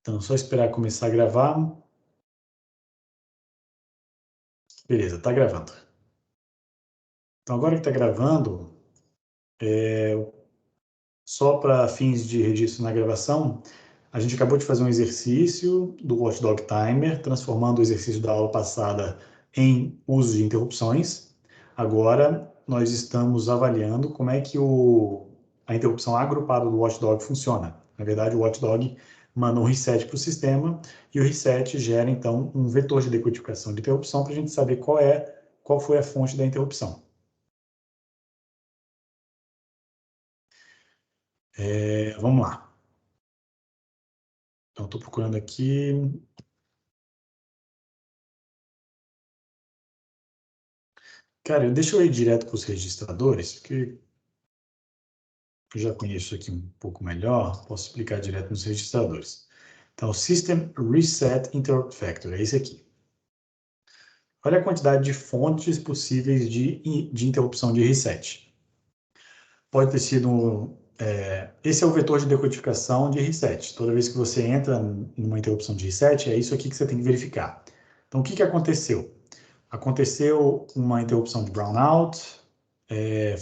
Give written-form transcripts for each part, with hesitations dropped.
Então, só esperar começar a gravar. Beleza, está gravando. Então, agora que está gravando, só para fins de registro na gravação, a gente acabou de fazer um exercício do Watchdog Timer, transformando o exercício da aula passada em uso de interrupções. Agora, nós estamos avaliando como é que a interrupção agrupada do Watchdog funciona. Na verdade, o Watchdog manda um reset para o sistema e o reset gera, então, um vetor de decodificação de interrupção para a gente saber qual foi a fonte da interrupção. Vamos lá. Então, estou procurando aqui. Cara, deixa eu ir direto para os registradores, porque eu já conheço aqui um pouco melhor, posso explicar direto nos registradores. Então, System Reset Interrupt Factor, é esse aqui. Olha a quantidade de fontes possíveis de interrupção de reset. Pode ter sido... esse é o vetor de decodificação de reset. Toda vez que você entra numa interrupção de reset, é isso aqui que você tem que verificar. Então, o que aconteceu? Aconteceu uma interrupção de brownout,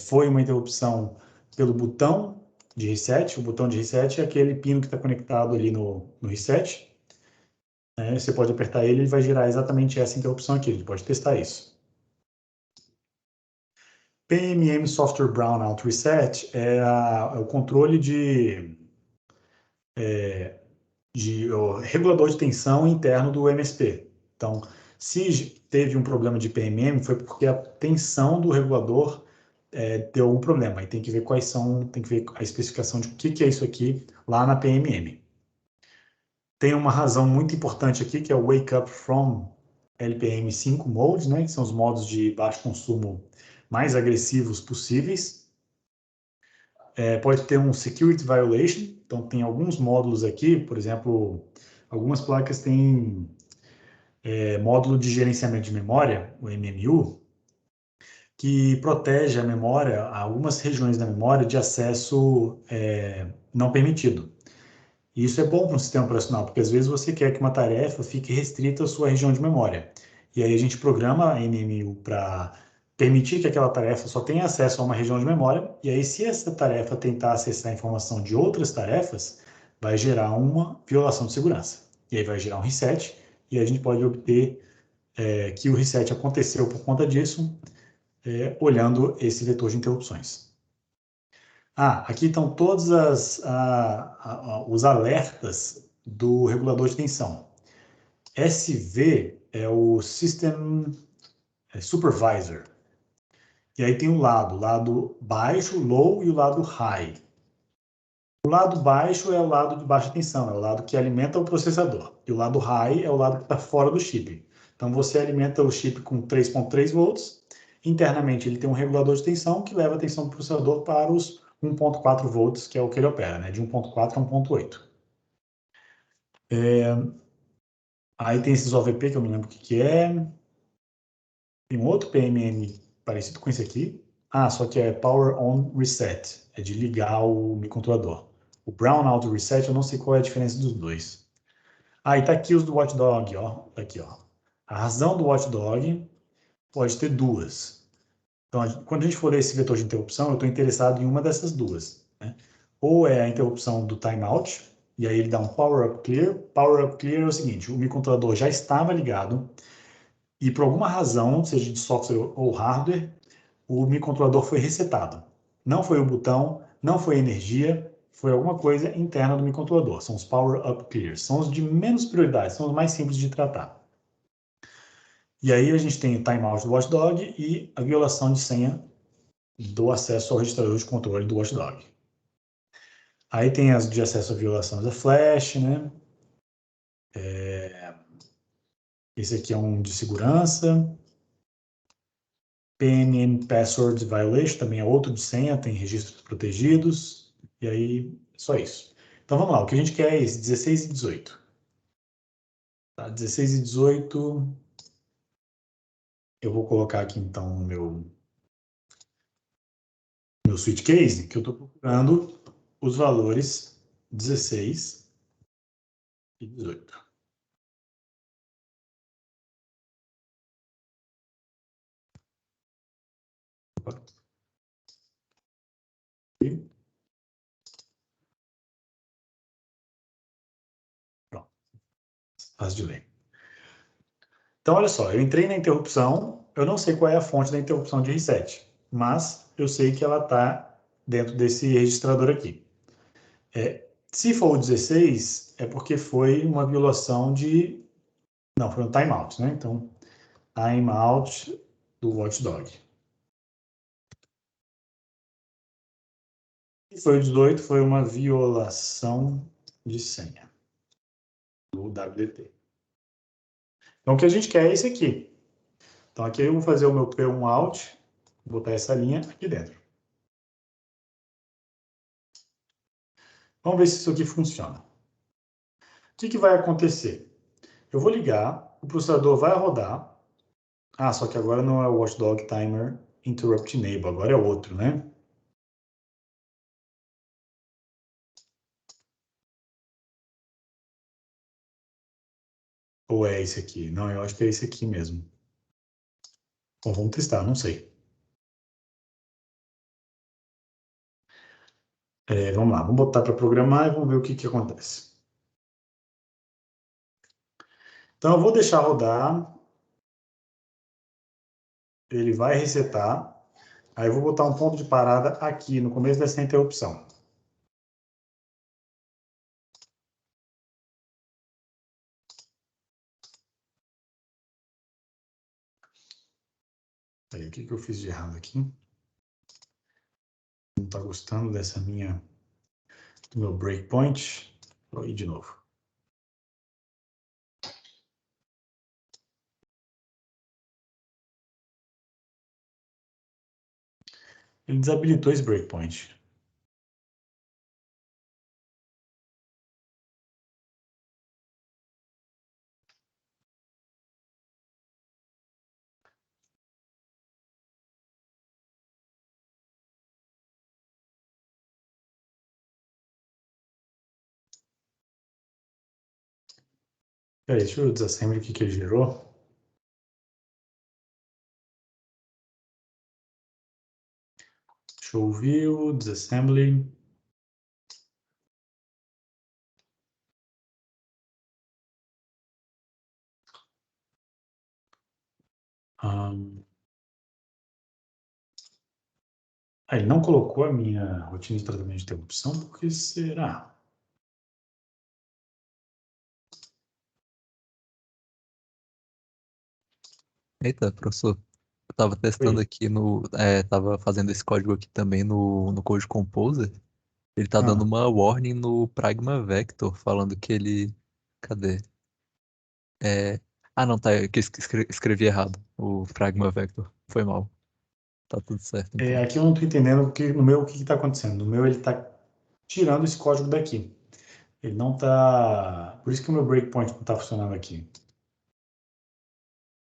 foi uma interrupção pelo botão de reset. O botão de reset é aquele pino que está conectado ali no reset. Você pode apertar ele e vai gerar exatamente essa interrupção aqui. A gente pode testar isso. PMM Software Brownout Reset é o controle de regulador de tensão interno do MSP. Então, se teve um problema de PMM, foi porque a tensão do regulador deu algum problema. Aí tem que ver tem que ver a especificação de o que é isso aqui lá na PMM. Tem uma razão muito importante aqui, que é o Wake Up From LPM5 Mode, né, que são os modos de baixo consumo mais agressivos possíveis. Pode ter um Security Violation, então tem alguns módulos aqui, por exemplo, algumas placas têm módulo de gerenciamento de memória, o MMU, que protege a memória, algumas regiões da memória, de acesso não permitido. E isso é bom para um sistema operacional, porque às vezes você quer que uma tarefa fique restrita à sua região de memória. E aí a gente programa a MMU para permitir que aquela tarefa só tenha acesso a uma região de memória, e aí se essa tarefa tentar acessar a informação de outras tarefas, vai gerar uma violação de segurança. E aí vai gerar um reset, e aí a gente pode obter que o reset aconteceu por conta disso, olhando esse vetor de interrupções. Aqui estão todos os alertas do regulador de tensão. SV é o System Supervisor. E aí tem o lado baixo, low, e o lado high. O lado baixo é o lado de baixa tensão, é o lado que alimenta o processador. E o lado high é o lado que está fora do chip. Então você alimenta o chip com 3.3 volts. Internamente ele tem um regulador de tensão que leva a tensão do processador para os 1.4 volts, que é o que ele opera, né? De 1.4 a 1.8. Aí tem esses OVP, que eu não lembro o que é. Tem um outro PMM parecido com esse aqui. Só que é Power On Reset. É de ligar o microcontrolador. O Brownout Reset, eu não sei qual é a diferença dos dois. E tá aqui os do Watchdog, ó. Tá aqui, ó. A razão do Watchdog pode ter duas. Então, quando a gente for ler esse vetor de interrupção, eu estou interessado em uma dessas duas, né? Ou é a interrupção do timeout, e aí ele dá um Power Up Clear. Power Up Clear é o seguinte: o microcontrolador já estava ligado, e por alguma razão, seja de software ou hardware, o microcontrolador foi resetado. Não foi o botão, não foi a energia, foi alguma coisa interna do microcontrolador. São os Power Up Clears. São os de menos prioridade, são os mais simples de tratar. E aí a gente tem o timeout do Watchdog e a violação de senha do acesso ao registrador de controle do Watchdog. Aí tem as de acesso à violação da flash, né? Esse aqui é um de segurança. PNN Password Violation também é outro de senha, tem registros protegidos. E aí, só isso. Então vamos lá, o que a gente quer é esse, 16 e 18. Tá, 16 e 18, eu vou colocar aqui então no meu switch case, que eu estou procurando os valores 16 e 18. E pronto. Fácil de ler. Então, olha só, eu entrei na interrupção, eu não sei qual é a fonte da interrupção de reset, mas eu sei que ela está dentro desse registrador aqui. Se for o 16, é porque foi uma violação de... Não, foi um timeout, né? Então, timeout do watchdog. E foi o 18, foi uma violação de senha do WDT. Então, o que a gente quer é esse aqui. Então, aqui eu vou fazer o meu P1 out, botar essa linha aqui dentro. Vamos ver se isso aqui funciona. O que vai acontecer? Eu vou ligar, o processador vai rodar. Ah, só que agora não é o Watchdog Timer Interrupt Enable, agora é outro, né? Ou é esse aqui? Não, eu acho que é esse aqui mesmo. Bom, vamos testar, não sei. Vamos lá, vamos botar para programar e vamos ver o que acontece. Então, eu vou deixar rodar. Ele vai resetar. Aí eu vou botar um ponto de parada aqui, no começo dessa interrupção. Aí, o que eu fiz de errado aqui? Não está gostando do meu breakpoint? Vou ir de novo. Ele desabilitou esse breakpoint. Peraí, deixa eu desassemblar o que ele gerou. Show view, disassembly. Ele não colocou a minha rotina de tratamento de interrupção, por que será? Eita, professor, eu tava testando Oi. aqui tava fazendo esse código aqui também no Code Composer. Ele tá dando Ah, uma warning no Pragma Vector, falando que ele... Cadê? É... Ah, não, tá, é que eu escrevi errado. O Pragma Vector. Foi mal. Tá tudo certo, então. aqui eu não estou entendendo no meu o que está acontecendo. No meu ele está tirando esse código daqui. Ele não está... Por isso que o meu breakpoint não está funcionando aqui.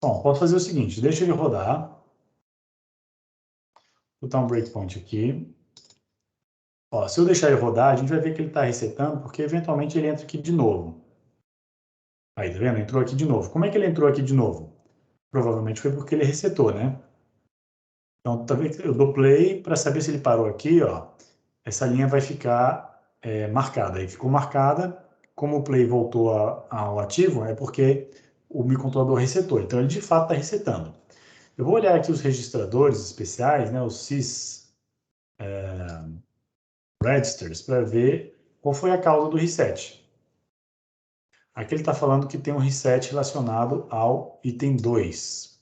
Bom, posso fazer o seguinte, deixa ele rodar. Vou botar um breakpoint aqui. Ó, se eu deixar ele rodar, a gente vai ver que ele está resetando, porque eventualmente ele entra aqui de novo. Aí, tá vendo? Entrou aqui de novo. Como é que ele entrou aqui de novo? Provavelmente foi porque ele resetou, né? Então, tá vendo? Eu dou play para saber se ele parou aqui, ó. Essa linha vai ficar marcada. Aí ficou marcada. Como o play voltou ao ativo, é porque o microcontrolador resetou. Então, ele de fato está resetando. Eu vou olhar aqui os registradores especiais, né, os sys registers, para ver qual foi a causa do reset. Aqui ele está falando que tem um reset relacionado ao item 2.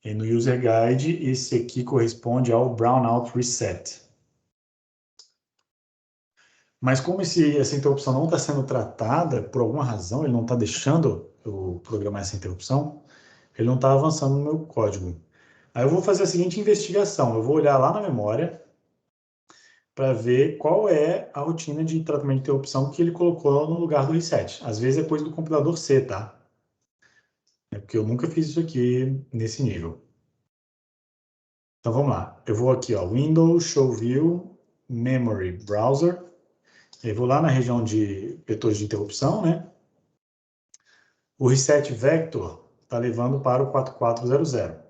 E no User Guide, esse aqui corresponde ao Brownout Reset. Mas como essa interrupção não está sendo tratada, por alguma razão, ele não está deixando eu programar essa interrupção, ele não está avançando no meu código. Aí eu vou fazer a seguinte investigação, eu vou olhar lá na memória para ver qual é a rotina de tratamento de interrupção que ele colocou no lugar do reset. Às vezes é coisa do compilador C, tá? É porque eu nunca fiz isso aqui nesse nível. Então vamos lá. Eu vou aqui, ó, Windows, Show View, Memory, Browser. Eu vou lá na região de vetores de interrupção, né? O reset vector está levando para o 4400.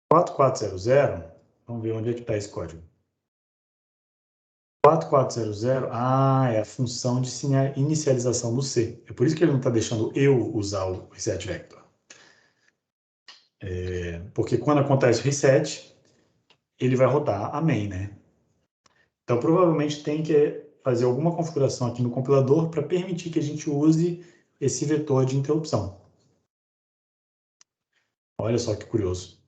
4400, vamos ver onde é que está esse código. 4400, é a função de inicialização do C. É por isso que ele não está deixando eu usar o reset vector. Porque quando acontece o reset, ele vai rodar a main, né? Então, provavelmente tem que fazer alguma configuração aqui no compilador para permitir que a gente use esse vetor de interrupção. Olha só que curioso.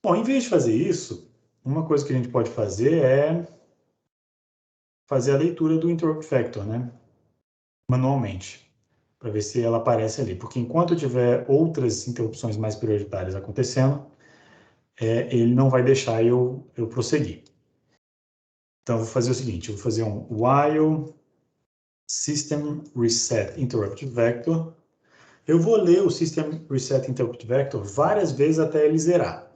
Bom, em vez de fazer isso, uma coisa que a gente pode fazer é fazer a leitura do interrupt vector, né? Manualmente, para ver se ela aparece ali. Porque enquanto tiver outras interrupções mais prioritárias acontecendo, ele não vai deixar eu prosseguir. Então, eu vou fazer o seguinte, eu vou fazer um while system reset interrupt vector. Eu vou ler o system reset interrupt vector várias vezes até ele zerar.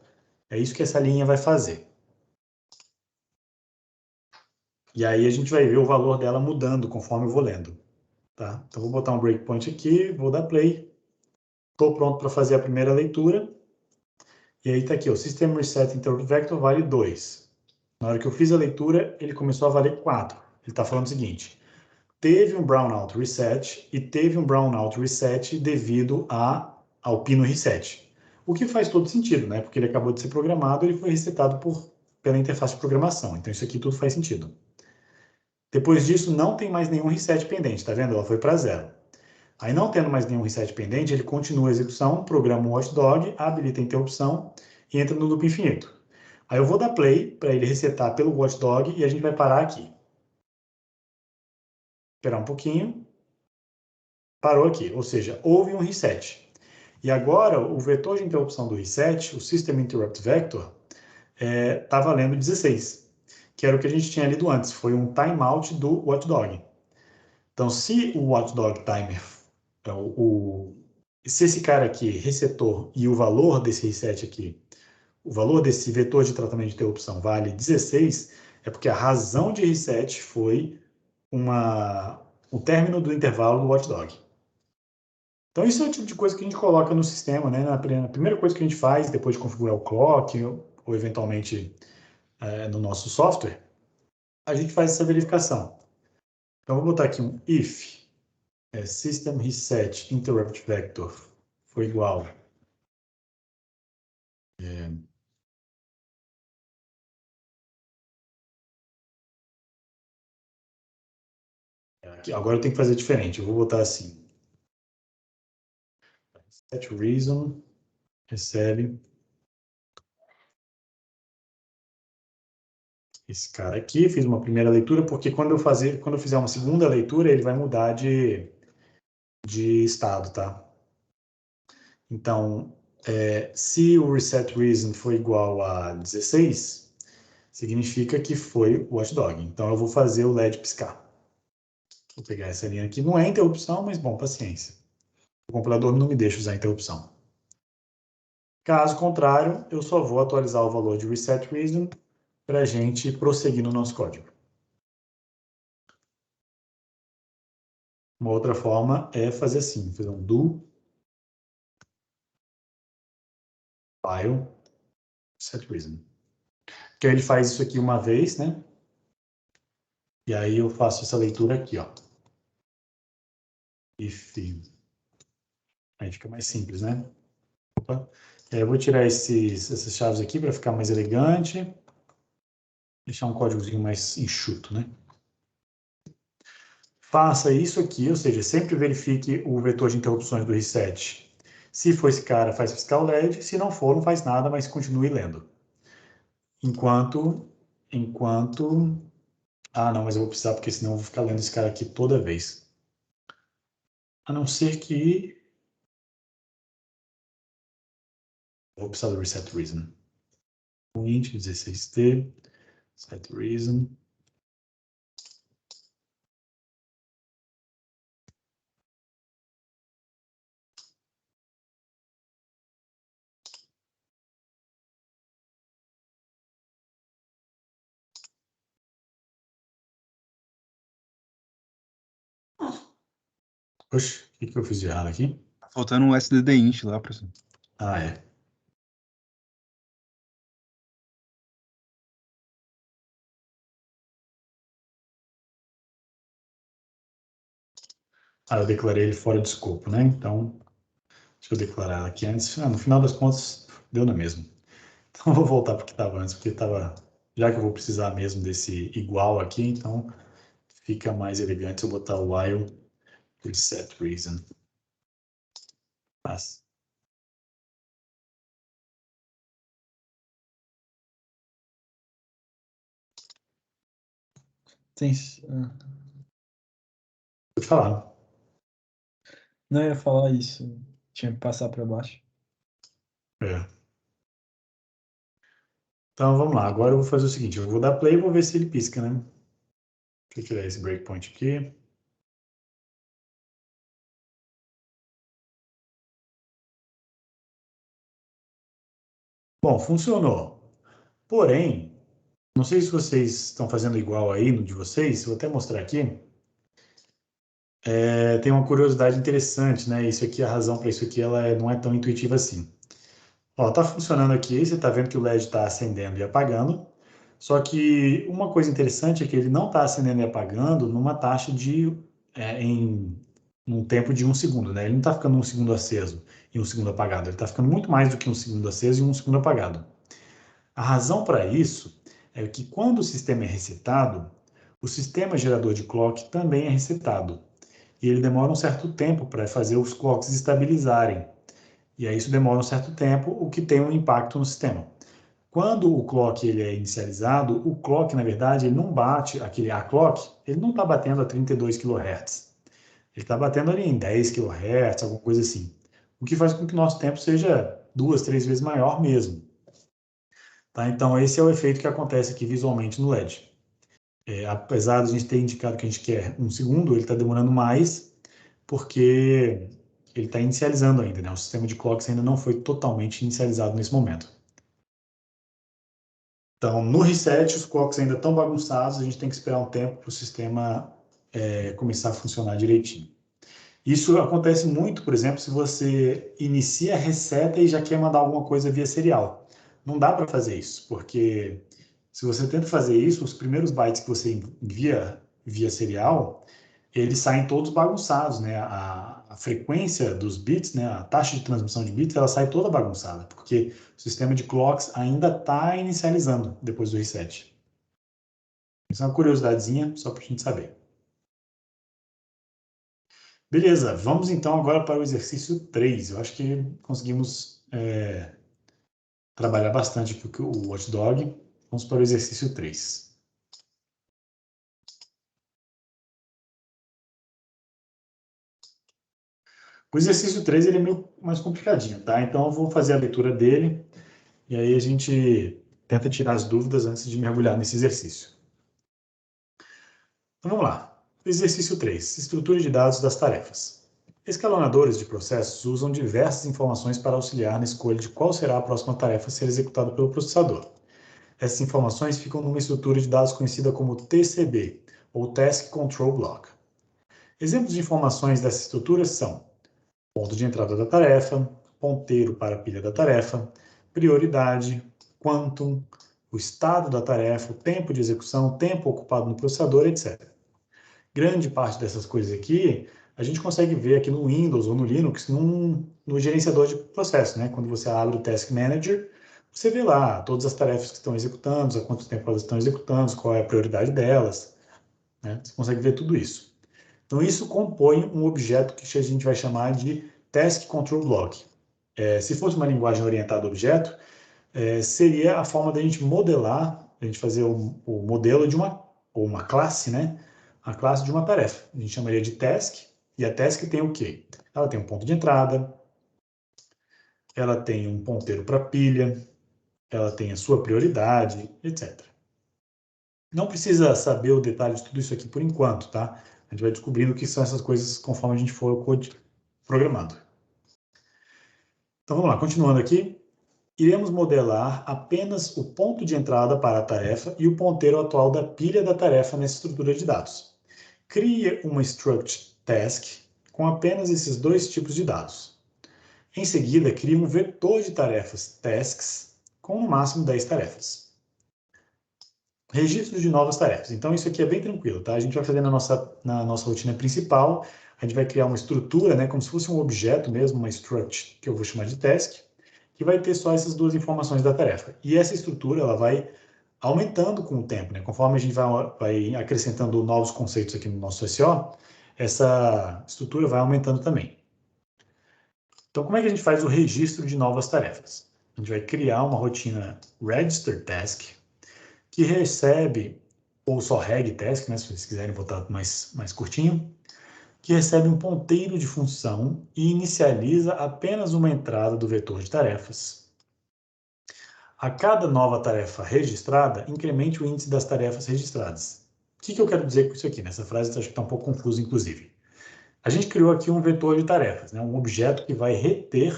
É isso que essa linha vai fazer. E aí a gente vai ver o valor dela mudando conforme eu vou lendo. Tá? Então, vou botar um breakpoint aqui, vou dar play. Estou pronto para fazer a primeira leitura. E aí está aqui, o System Reset Interrupt Vector vale 2. Na hora que eu fiz a leitura, ele começou a valer 4. Ele está falando o seguinte, teve um brownout reset e teve um brownout reset devido ao pino reset. O que faz todo sentido, né? Porque ele acabou de ser programado e ele foi resetado pela interface de programação. Então, isso aqui tudo faz sentido. Depois disso, não tem mais nenhum reset pendente, tá vendo? Ela foi para 0. Aí, não tendo mais nenhum reset pendente, ele continua a execução, programa o watchdog, habilita a interrupção e entra no loop infinito. Aí eu vou dar play para ele resetar pelo watchdog e a gente vai parar aqui. Esperar um pouquinho. Parou aqui, ou seja, houve um reset. E agora, o vetor de interrupção do reset, o System Interrupt Vector, está valendo 16, que era o que a gente tinha lido antes, foi um timeout do watchdog. Então, se o watchdog timer, se esse cara aqui resetou e o valor desse reset aqui, o valor desse vetor de tratamento de interrupção vale 16, é porque a razão de reset foi o término do intervalo do watchdog. Então, isso é o tipo de coisa que a gente coloca no sistema, né? Na primeira coisa que a gente faz, depois de configurar o clock, ou eventualmente no nosso software, a gente faz essa verificação. Então, eu vou botar aqui um if system reset interrupt vector foi igual. Agora eu tenho que fazer diferente. Eu vou botar assim. Set reason recebe esse cara aqui. Fiz uma primeira leitura, porque quando eu fizer uma segunda leitura, ele vai mudar de estado, tá? Então, se o reset reason for igual a 16, significa que foi o watchdog. Então, eu vou fazer o LED piscar. Vou pegar essa linha aqui. Não é interrupção, mas, bom, paciência. O compilador não me deixa usar interrupção. Caso contrário, eu só vou atualizar o valor de reset reason para a gente prosseguir no nosso código. Uma outra forma é fazer assim, fazer um do file set reason. Que aí ele faz isso aqui uma vez, né? E aí eu faço essa leitura aqui, ó. If. Aí fica mais simples, né? Opa. Eu vou tirar essas chaves aqui para ficar mais elegante. Deixar um códigozinho mais enxuto, né? Faça isso aqui, ou seja, sempre verifique o vetor de interrupções do reset. Se for esse cara, faz piscar o LED. Se não for, não faz nada, mas continue lendo. Enquanto... Ah, não, mas eu vou precisar, porque senão eu vou ficar lendo esse cara aqui toda vez. A não ser que... Eu vou precisar do reset reason. Int 16t, set reason. Oxe, o que eu fiz de errado aqui? Tá faltando um SDDInt lá, professor. Ah, é. Eu declarei ele fora de escopo, né? Então, deixa eu declarar aqui antes. No final das contas, deu na mesma. Então, eu vou voltar para o que estava antes, porque estava... Já que eu vou precisar mesmo desse igual aqui, então fica mais elegante se eu botar o while for set reason. Mas, Tem... pode falar. Não, eu ia falar isso. Tinha que passar para baixo. É. Então, vamos lá. Agora eu vou fazer o seguinte. Eu vou dar play e vou ver se ele pisca, né? Deixa eu tirar esse breakpoint aqui. Bom, funcionou. Porém, não sei se vocês estão fazendo igual aí no de vocês. Vou até mostrar aqui. Tem uma curiosidade interessante, né? Isso aqui, a razão para isso aqui, ela não é tão intuitiva assim. Ó, tá funcionando aqui, você tá vendo que o LED está acendendo e apagando. Só que uma coisa interessante é que ele não está acendendo e apagando numa taxa de num tempo de 1 segundo, né? Ele não está ficando 1 segundo aceso e 1 segundo apagado. Ele está ficando muito mais do que 1 segundo aceso e 1 segundo apagado. A razão para isso é que quando o sistema é resetado, o sistema gerador de clock também é resetado. E ele demora um certo tempo para fazer os clocks estabilizarem. E aí isso demora um certo tempo, o que tem um impacto no sistema. Quando o clock ele é inicializado, o clock, na verdade, ele não bate, a clock, ele não está batendo a 32 kHz. Ele está batendo ali em 10 kHz, alguma coisa assim. O que faz com que o nosso tempo seja 2, 3 vezes maior mesmo. Tá? Então, esse é o efeito que acontece aqui visualmente no LED. Apesar de a gente ter indicado que a gente quer 1 segundo, ele está demorando mais, porque ele está inicializando ainda, né? O sistema de clocks ainda não foi totalmente inicializado nesse momento. Então, no reset, os clocks ainda estão bagunçados, a gente tem que esperar um tempo para o sistema começar a funcionar direitinho. Isso acontece muito, por exemplo, se você inicia a reseta e já quer mandar alguma coisa via serial. Não dá para fazer isso, porque se você tenta fazer isso, os primeiros bytes que você envia via serial, eles saem todos bagunçados, né? A frequência dos bits, né? A taxa de transmissão de bits, ela sai toda bagunçada, porque o sistema de clocks ainda está inicializando depois do reset. Isso é uma curiosidadezinha, só para a gente saber. Beleza, vamos então agora para o exercício 3. Eu acho que conseguimos trabalhar bastante aqui o Watchdog. Vamos para o exercício 3. O exercício 3 ele é meio mais complicadinho, tá? Então eu vou fazer a leitura dele e aí a gente tenta tirar as dúvidas antes de mergulhar nesse exercício. Então vamos lá. Exercício 3. Estrutura de dados das tarefas. Escalonadores de processos usam diversas informações para auxiliar na escolha de qual será a próxima tarefa a ser executada pelo processador. Essas informações ficam numa estrutura de dados conhecida como TCB, ou Task Control Block. Exemplos de informações dessa estrutura são ponto de entrada da tarefa, ponteiro para a pilha da tarefa, prioridade, quantum, o estado da tarefa, o tempo de execução, tempo ocupado no processador, etc. Grande parte dessas coisas aqui, a gente consegue ver aqui no Windows ou no Linux, no gerenciador de processo, né? Quando você abre o Task Manager, você vê lá todas as tarefas que estão executando, há quanto tempo elas estão executando, qual é a prioridade delas, né? Você consegue ver tudo isso. Então, isso compõe um objeto que a gente vai chamar de Task Control Block. Se fosse uma linguagem orientada a objeto, seria a forma da gente modelar, a gente fazer o modelo de uma classe, né? A classe de uma tarefa. A gente chamaria de task, e a task tem o quê? Ela tem um ponto de entrada, ela tem um ponteiro para pilha, ela tem a sua prioridade, etc. Não precisa saber o detalhe de tudo isso aqui por enquanto, tá? A gente vai descobrindo o que são essas coisas conforme a gente for o code programando. Então vamos lá, continuando aqui. Iremos modelar apenas o ponto de entrada para a tarefa e o ponteiro atual da pilha da tarefa nessa estrutura de dados. cria uma struct task com apenas esses dois tipos de dados. Em seguida, cria um vetor de tarefas tasks com no máximo 10 tarefas. Registro de novas tarefas. Então, isso aqui é bem tranquilo, tá? A gente vai fazer na nossa rotina principal, a gente vai criar uma estrutura, né, como se fosse um objeto mesmo, uma struct, que eu vou chamar de task, que vai ter só essas duas informações da tarefa. E essa estrutura, ela vai aumentando com o tempo, né? Conforme a gente vai acrescentando novos conceitos aqui no nosso SEO, essa estrutura vai aumentando também. Então, como é que a gente faz o registro de novas tarefas? A gente vai criar uma rotina register task, que recebe, ou só reg task, né, se vocês quiserem botar mais curtinho, que recebe um ponteiro de função e inicializa apenas uma entrada do vetor de tarefas. A cada nova tarefa registrada, incremente o índice das tarefas registradas. O que eu quero dizer com isso aqui? Nessa frase acho que está um pouco confuso, inclusive. A gente criou aqui um vetor de tarefas, né, um objeto que vai reter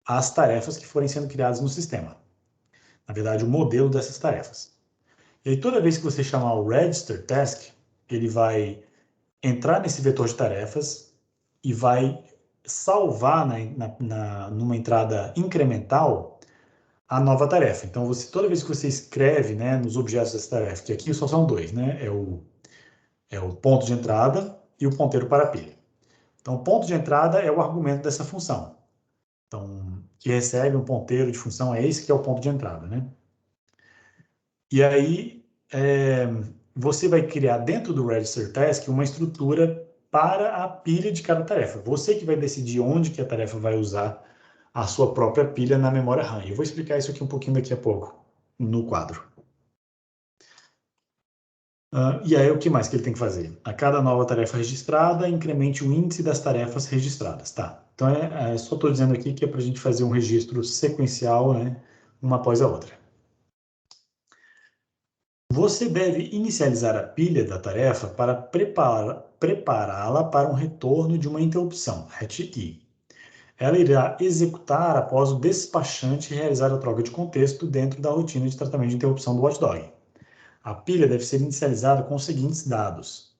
as tarefas que forem sendo criadas no sistema. Na verdade, o modelo dessas tarefas. E aí, toda vez que você chamar o register task, ele vai entrar nesse vetor de tarefas e vai salvar numa entrada incremental a nova tarefa. Então, toda vez que você escreve, né, nos objetos dessa tarefa, que aqui só são dois, né, é o ponto de entrada e o ponteiro para a pilha. Então, o ponto de entrada é o argumento dessa função. Então, que recebe um ponteiro de função, é esse que é o ponto de entrada, né? E aí, você vai criar dentro do Register Task uma estrutura para a pilha de cada tarefa. Você que vai decidir onde que a tarefa vai usar a sua própria pilha na memória RAM. Eu vou explicar isso aqui um pouquinho daqui a pouco, no quadro. E aí, o que mais que ele tem que fazer? A cada nova tarefa registrada, incremente o índice das tarefas registradas, tá? Então, só estou dizendo aqui que é para a gente fazer um registro sequencial, né, uma após a outra. Você deve inicializar a pilha da tarefa para prepará-la para um retorno de uma interrupção, RET-I. Ela irá executar após o despachante realizar a troca de contexto dentro da rotina de tratamento de interrupção do Watchdog. A pilha deve ser inicializada com os seguintes dados.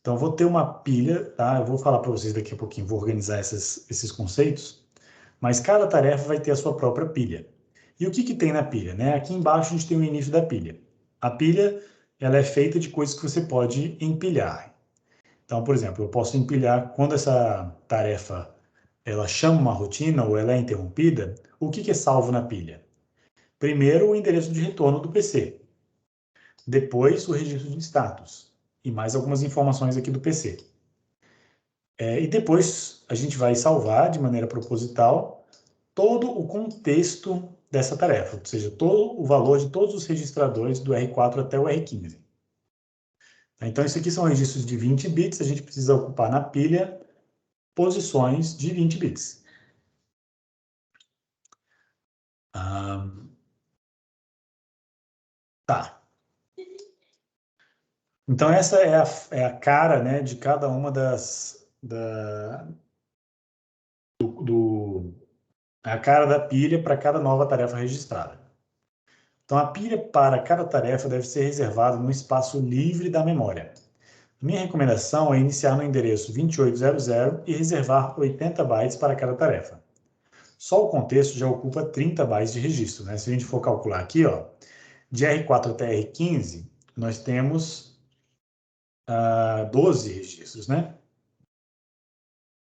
Então, vou ter uma pilha, tá? Eu vou falar para vocês daqui a pouquinho, vou organizar esses conceitos, mas cada tarefa vai ter a sua própria pilha. E o que tem na pilha, né? Aqui embaixo a gente tem o início da pilha. A pilha, ela é feita de coisas que você pode empilhar. Então, por exemplo, eu posso empilhar quando essa tarefa ela chama uma rotina ou ela é interrompida, o que é salvo na pilha? Primeiro, o endereço de retorno do PC. Depois, o registro de status. E mais algumas informações aqui do PC. E depois, a gente vai salvar de maneira proposital todo o contexto dessa tarefa, ou seja, todo o valor de todos os registradores do R4 até o R15. Então, isso aqui são registros de 20 bits, a gente precisa ocupar na pilha posições de 20 bits. Tá. Então, essa é a cara, né, de cada uma a cara da pilha para cada nova tarefa registrada. Então, a pilha para cada tarefa deve ser reservada no espaço livre da memória. Minha recomendação é iniciar no endereço 2800 e reservar 80 bytes para cada tarefa. Só o contexto já ocupa 30 bytes de registro, né? Se a gente for calcular aqui, ó, de R4 até R15, nós temos 12 registros, né?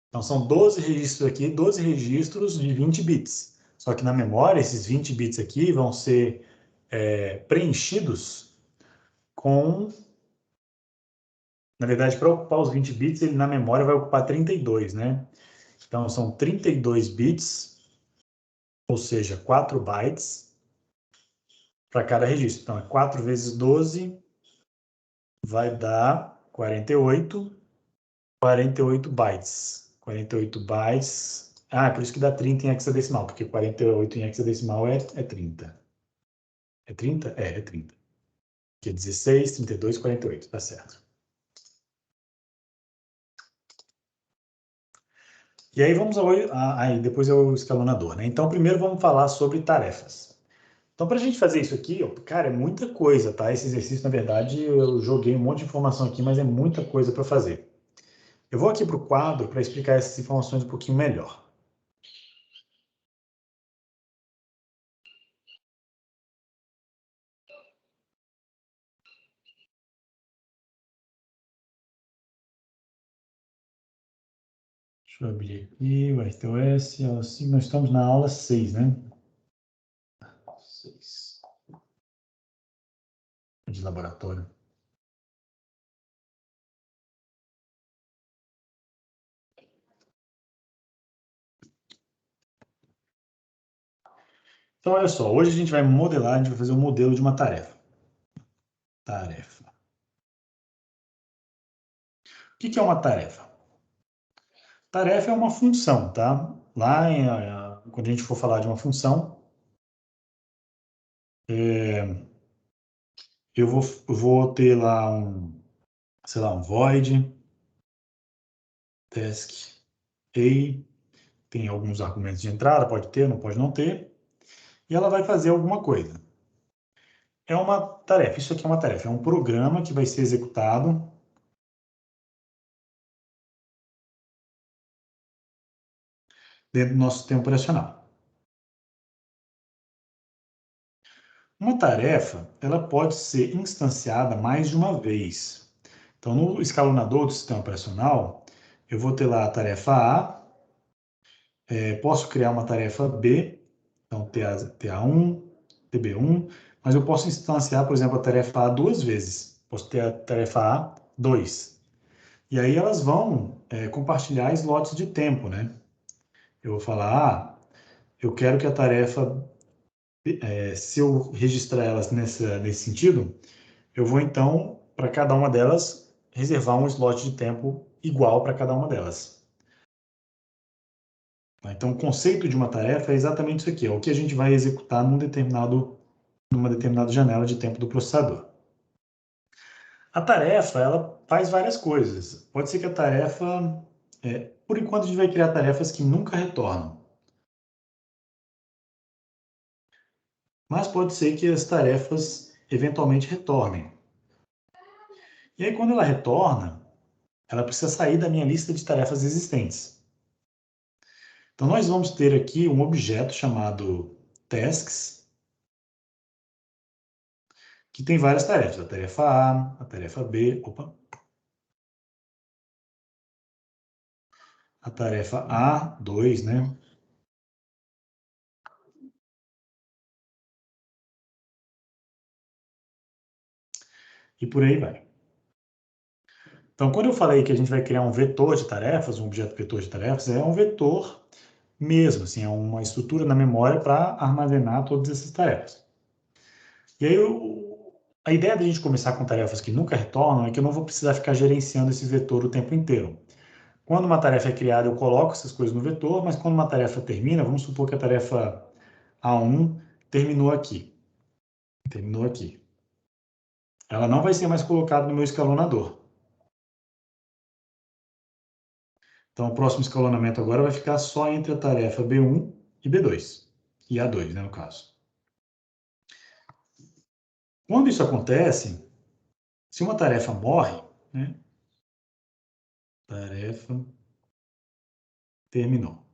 Então, são 12 registros aqui, 12 registros de 20 bits. Só que na memória, esses 20 bits aqui vão ser preenchidos com... Na verdade, para ocupar os 20 bits, ele na memória vai ocupar 32, né? Então, são 32 bits, ou seja, 4 bytes para cada registro. Então, é 4 vezes 12 vai dar 48 bytes. 48 bytes. Por isso que dá 30 em hexadecimal, porque 48 em hexadecimal é 30. É 30? É 30. Que é 16, 32, 48, tá certo. E aí vamos depois é o escalonador, né? Então, primeiro vamos falar sobre tarefas. Então, para a gente fazer isso aqui, ó, cara, é muita coisa, tá? Esse exercício, na verdade, eu joguei um monte de informação aqui, mas é muita coisa para fazer. Eu vou aqui para o quadro para explicar essas informações um pouquinho melhor. Deixa eu abrir aqui o RTOS, assim, nós estamos na aula 6, né? 6. De laboratório. Então, olha só, hoje a gente vai modelar, a gente vai fazer um modelo de uma tarefa. Tarefa. O que é uma tarefa? Tarefa é uma função, tá? Lá, quando a gente for falar de uma função, eu vou ter lá sei lá, um void, task A, tem alguns argumentos de entrada, pode ter, não pode não ter, e ela vai fazer alguma coisa. É uma tarefa, isso aqui é uma tarefa, é um programa que vai ser executado dentro do nosso sistema operacional. Uma tarefa, ela pode ser instanciada mais de uma vez. Então, no escalonador do sistema operacional, eu vou ter lá a tarefa A, posso criar uma tarefa B, então TA1, TB1, mas eu posso instanciar, por exemplo, a tarefa A duas vezes. Posso ter a tarefa A 2. E aí elas vão compartilhar slots de tempo, né? Eu vou falar, eu quero que a tarefa, se eu registrar elas nesse sentido, eu vou então, para cada uma delas, reservar um slot de tempo igual para cada uma delas. Então, o conceito de uma tarefa é exatamente isso aqui, é o que a gente vai executar numa determinada janela de tempo do processador. A tarefa, ela faz várias coisas. Pode ser que a tarefa, por enquanto a gente vai criar tarefas que nunca retornam. Mas pode ser que as tarefas eventualmente retornem. E aí, quando ela retorna, ela precisa sair da minha lista de tarefas existentes. Então, nós vamos ter aqui um objeto chamado tasks, que tem várias tarefas. A tarefa A, a tarefa B, a tarefa A2, né? E por aí vai. Então, quando eu falei que a gente vai criar um vetor de tarefas, um objeto vetor de tarefas, é um vetor mesmo, assim, é uma estrutura na memória para armazenar todas essas tarefas. E aí, a ideia da gente começar com tarefas que nunca retornam é que eu não vou precisar ficar gerenciando esse vetor o tempo inteiro. Quando uma tarefa é criada, eu coloco essas coisas no vetor, mas quando uma tarefa termina, vamos supor que a tarefa A1 terminou aqui. Terminou aqui. Ela não vai ser mais colocada no meu escalonador. Então, o próximo escalonamento agora vai ficar só entre a tarefa B1 e B2. E A2, né, no caso. Quando isso acontece, se uma tarefa morre, né, tarefa terminou.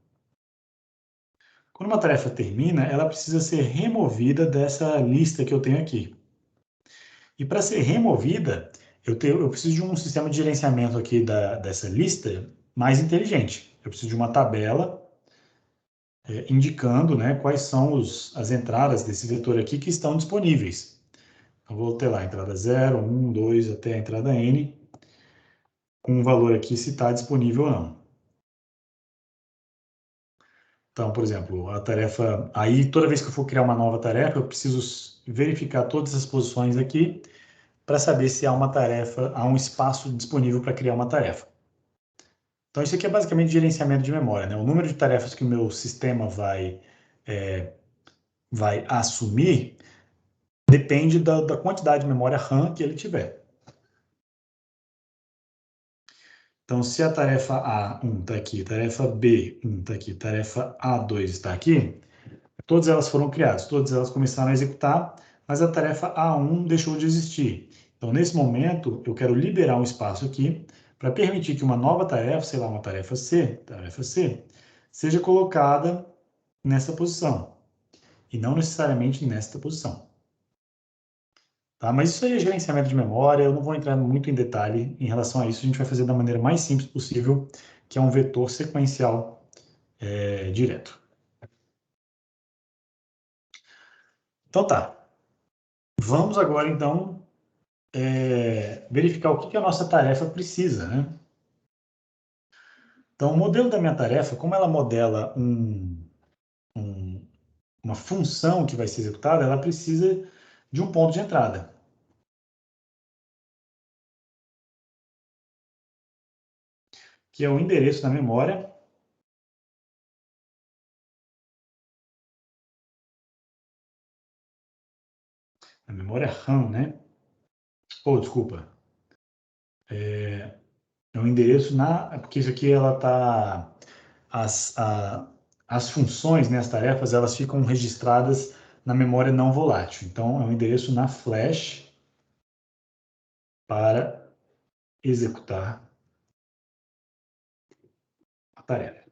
Quando uma tarefa termina, ela precisa ser removida dessa lista que eu tenho aqui. E para ser removida, eu preciso de um sistema de gerenciamento aqui dessa lista mais inteligente. Eu preciso de uma tabela indicando, né, quais são as entradas desse vetor aqui que estão disponíveis. Eu vou ter lá a entrada 0, 1, 2, até a entrada n, com um valor aqui se está disponível ou não. Então, por exemplo, a tarefa... Aí, toda vez que eu for criar uma nova tarefa, eu preciso verificar todas as posições aqui para saber se há uma tarefa, há um espaço disponível para criar uma tarefa. Então, isso aqui é basicamente gerenciamento de memória, né? O número de tarefas que o meu sistema vai assumir depende da quantidade de memória RAM que ele tiver. Então, se a tarefa A1 está aqui, tarefa B1 está aqui, tarefa A2 está aqui, todas elas foram criadas, todas elas começaram a executar, mas a tarefa A1 deixou de existir. Então, nesse momento, eu quero liberar um espaço aqui para permitir que uma nova tarefa, sei lá, uma tarefa C, seja colocada nessa posição, e não necessariamente nesta posição. Tá? Mas isso aí é gerenciamento de memória, eu não vou entrar muito em detalhe em relação a isso, a gente vai fazer da maneira mais simples possível, que é um vetor sequencial direto. Então tá, vamos agora então verificar o que a nossa tarefa precisa, né? Então, o modelo da minha tarefa, como ela modela uma função que vai ser executada, ela precisa de um ponto de entrada. Que é o endereço da memória. A memória RAM, né? Ou, desculpa. É o endereço porque isso aqui ela tá... As funções, né, as tarefas, elas ficam registradas na memória não volátil. Então, é um endereço na flash para executar a tarefa.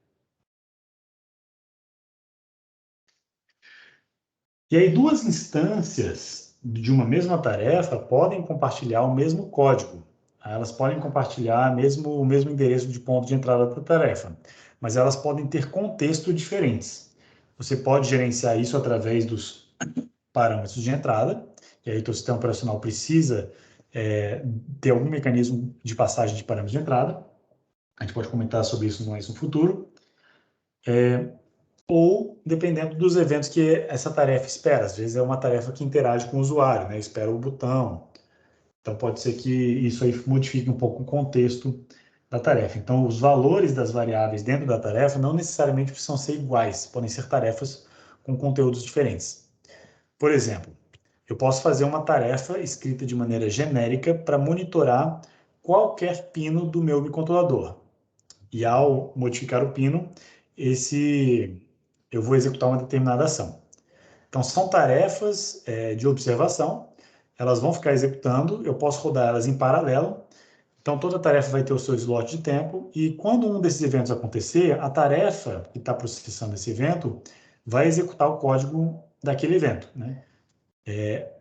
E aí, duas instâncias de uma mesma tarefa podem compartilhar o mesmo código. Elas podem compartilhar o mesmo endereço de ponto de entrada da tarefa, mas elas podem ter contextos diferentes. Você pode gerenciar isso através dos parâmetros de entrada, e aí o teu sistema operacional precisa ter algum mecanismo de passagem de parâmetros de entrada. A gente pode comentar sobre isso no futuro. Ou dependendo dos eventos que essa tarefa espera. Às vezes é uma tarefa que interage com o usuário, né? Espera o botão. Então pode ser que isso aí modifique um pouco o contexto da tarefa. Então os valores das variáveis dentro da tarefa não necessariamente precisam ser iguais, podem ser tarefas com conteúdos diferentes. Por exemplo, eu posso fazer uma tarefa escrita de maneira genérica para monitorar qualquer pino do meu microcontrolador. E ao modificar o pino, eu vou executar uma determinada ação. Então, são tarefas de observação, elas vão ficar executando, eu posso rodar elas em paralelo, então toda tarefa vai ter o seu slot de tempo, e quando um desses eventos acontecer, a tarefa que está processando esse evento vai executar o código daquele evento, né?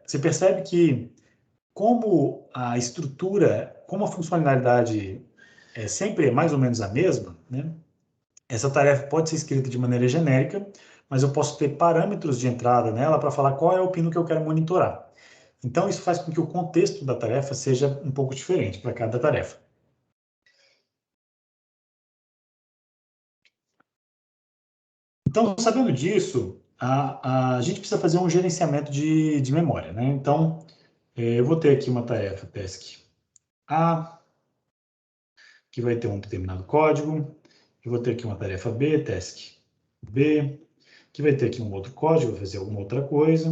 Você percebe que como a estrutura, como a funcionalidade sempre é mais ou menos a mesma, né? Essa tarefa pode ser escrita de maneira genérica, mas eu posso ter parâmetros de entrada nela para falar qual é o pino que eu quero monitorar. Então, isso faz com que o contexto da tarefa seja um pouco diferente para cada tarefa. Então, sabendo disso, a gente precisa fazer um gerenciamento de memória, né? Então, eu vou ter aqui uma tarefa task A, que vai ter um determinado código. Eu vou ter aqui uma tarefa B, task B, que vai ter aqui um outro código, vai fazer alguma outra coisa.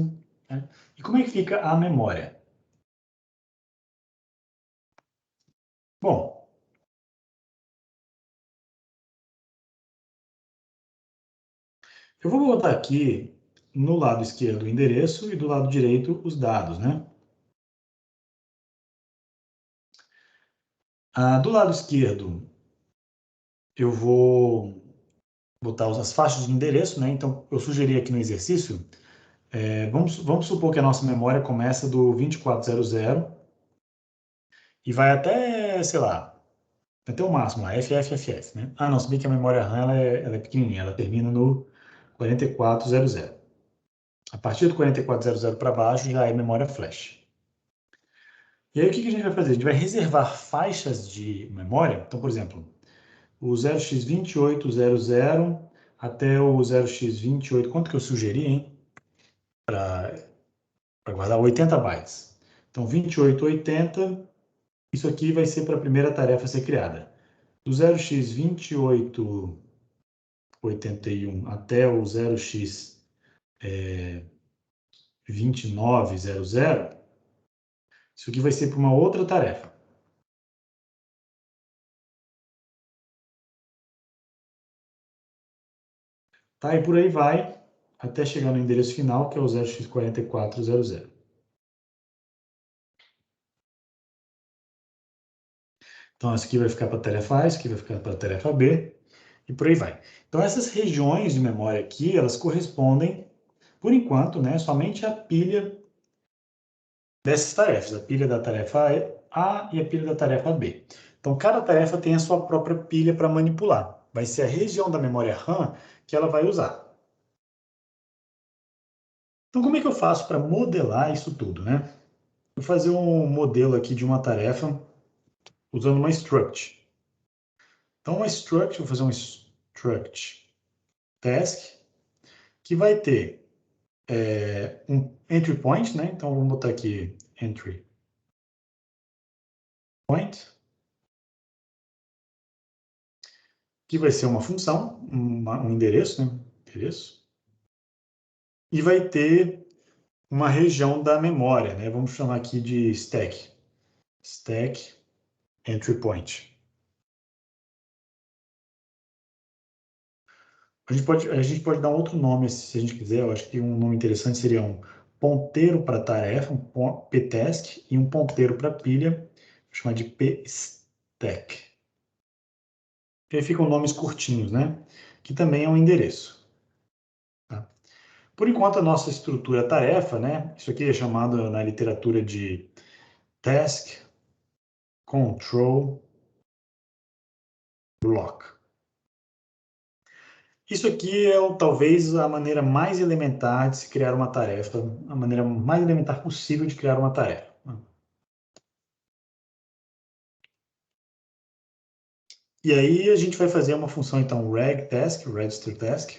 Né? E como é que fica a memória? Bom, eu vou botar aqui no lado esquerdo o endereço e do lado direito os dados, né? Do lado esquerdo, eu vou botar as faixas de endereço, né? Então, eu sugeri aqui no exercício, vamos supor que a nossa memória começa do 2400 e vai até, sei lá, até o máximo lá, FFFF, né? Não, se bem que a memória RAM ela é pequenininha, ela termina no 4400. A partir do 4400 para baixo já é memória flash. E aí o que a gente vai fazer? A gente vai reservar faixas de memória. Então, por exemplo, o 0x2800 até o 0x28, quanto que eu sugeri, hein? Para guardar 80 bytes. Então, 2880, isso aqui vai ser para a primeira tarefa a ser criada. Do 0x2881 até o 0x2900, isso aqui vai ser para uma outra tarefa. Tá? E por aí vai até chegar no endereço final, que é o 0x4400. Então, isso aqui vai ficar para a tarefa A, isso aqui vai ficar para a tarefa B, e por aí vai. Então, essas regiões de memória aqui, elas correspondem, por enquanto, né, somente à pilha dessas tarefas, a pilha da tarefa A e a pilha da tarefa B. Então, cada tarefa tem a sua própria pilha para manipular. Vai ser a região da memória RAM que ela vai usar. Então, como é que eu faço para modelar isso tudo, né? Vou fazer um modelo aqui de uma tarefa usando uma struct. Então, uma struct, vou fazer um struct task, que vai ter um entry point, né? Então, vamos botar aqui entry point, que vai ser uma função, um endereço, né? Endereço. E vai ter uma região da memória, né? Vamos chamar aqui de stack. Stack entry point. A gente pode dar um outro nome, se a gente quiser. Eu acho que um nome interessante seria um ponteiro para tarefa, um ptask, e um ponteiro para pilha, vou chamar de pstack. E aí ficam nomes curtinhos, né? Que também é um endereço. Tá? Por enquanto, a nossa estrutura tarefa, né? Isso aqui é chamado na literatura de task control block. Isso aqui é talvez a maneira mais elementar de se criar uma tarefa, a maneira mais elementar possível de criar uma tarefa. E aí a gente vai fazer uma função, então, regtask, register task,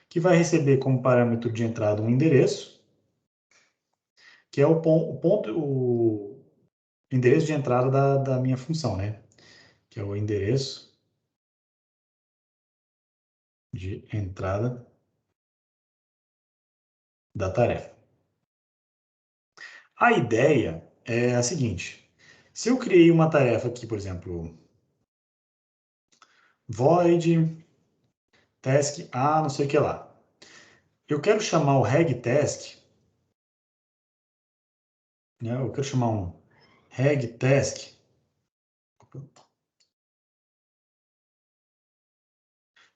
que vai receber como parâmetro de entrada um endereço, que é o endereço de entrada da minha função, né? Que é o endereço de entrada da tarefa. A ideia é a seguinte: se eu criei uma tarefa aqui, por exemplo, void task A, não sei o que lá. Eu quero chamar o regtask, né? Eu quero chamar um regtask.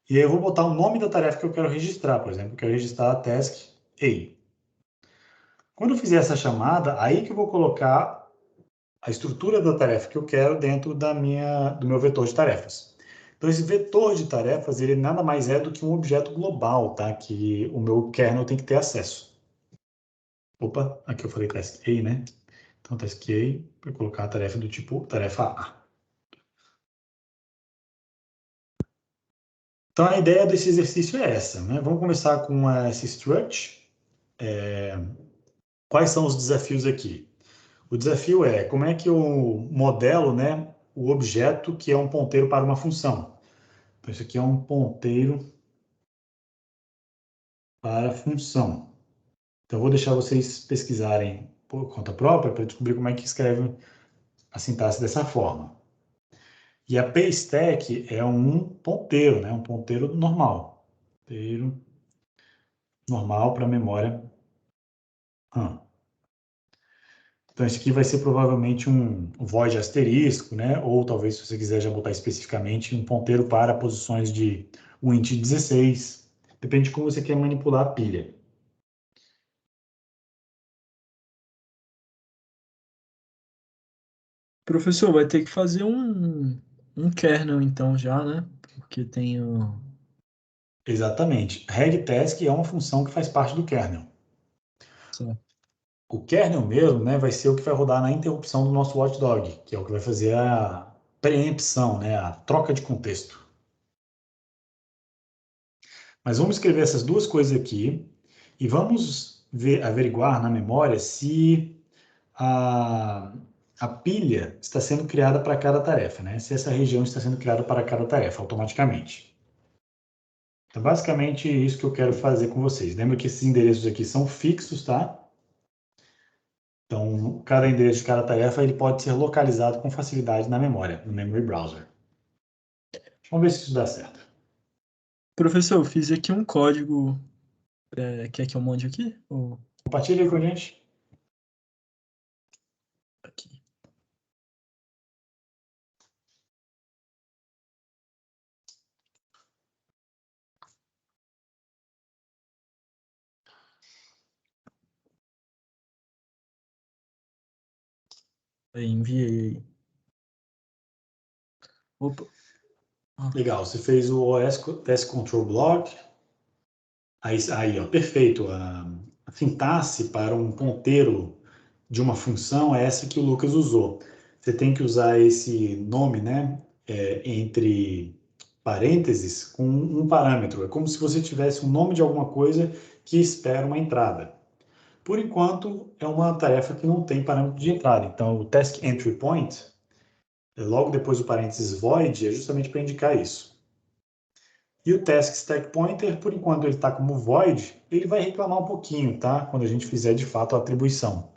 E aí eu vou botar o nome da tarefa que eu quero registrar, por exemplo, eu quero registrar a task A. Quando eu fizer essa chamada, aí que eu vou colocar a estrutura da tarefa que eu quero dentro do meu vetor de tarefas. Então, esse vetor de tarefas, ele nada mais é do que um objeto global, tá? Que o meu kernel tem que ter acesso. Opa, aqui eu falei task A, né? Então, task A, para colocar a tarefa do tipo tarefa A. Então, a ideia desse exercício é essa, né? Vamos começar com essa struct. Quais são os desafios aqui? O desafio é como é que eu modelo, né, o objeto que é um ponteiro para uma função. Então, isso aqui é um ponteiro para a função. Então, eu vou deixar vocês pesquisarem por conta própria para descobrir como é que escreve a sintaxe dessa forma. E a pstack é um ponteiro, né, um ponteiro normal. Ponteiro normal para a memória RAM. Então, esse aqui vai ser provavelmente um void asterisco, né? Ou talvez, se você quiser já botar especificamente, um ponteiro para posições de int 16. Depende de como você quer manipular a pilha. Professor, vai ter que fazer um kernel então já, né? Porque tem o... Exatamente. Regtask é uma função que faz parte do kernel. Certo. O kernel mesmo, né, vai ser o que vai rodar na interrupção do nosso watchdog, que é o que vai fazer a preempção, né, a troca de contexto. Mas vamos escrever essas duas coisas aqui e vamos averiguar na memória se a pilha está sendo criada para cada tarefa, né? Se essa região está sendo criada para cada tarefa automaticamente. Então, basicamente, isso que eu quero fazer com vocês. Lembra que esses endereços aqui são fixos, tá? Então, cada endereço de cada tarefa ele pode ser localizado com facilidade na memória, no Memory Browser. Vamos ver se isso dá certo. Professor, eu fiz aqui um código. Quer que eu mande aqui? Ou Compartilha aí com a gente. aqui? Aí, enviei aí. Opa. Legal, você fez o OS Task Control Block. Aí, ó, perfeito. A sintaxe para um ponteiro de uma função é essa que o Lucas usou. Você tem que usar esse nome, né, entre parênteses com um parâmetro. É como se você tivesse um nome de alguma coisa que espera uma entrada. Por enquanto, é uma tarefa que não tem parâmetro de entrada. Então, o Task Entry Point, logo depois do parênteses void, é justamente para indicar isso. E o Task Stack Pointer, por enquanto ele está como void, ele vai reclamar um pouquinho, tá? Quando a gente fizer de fato a atribuição.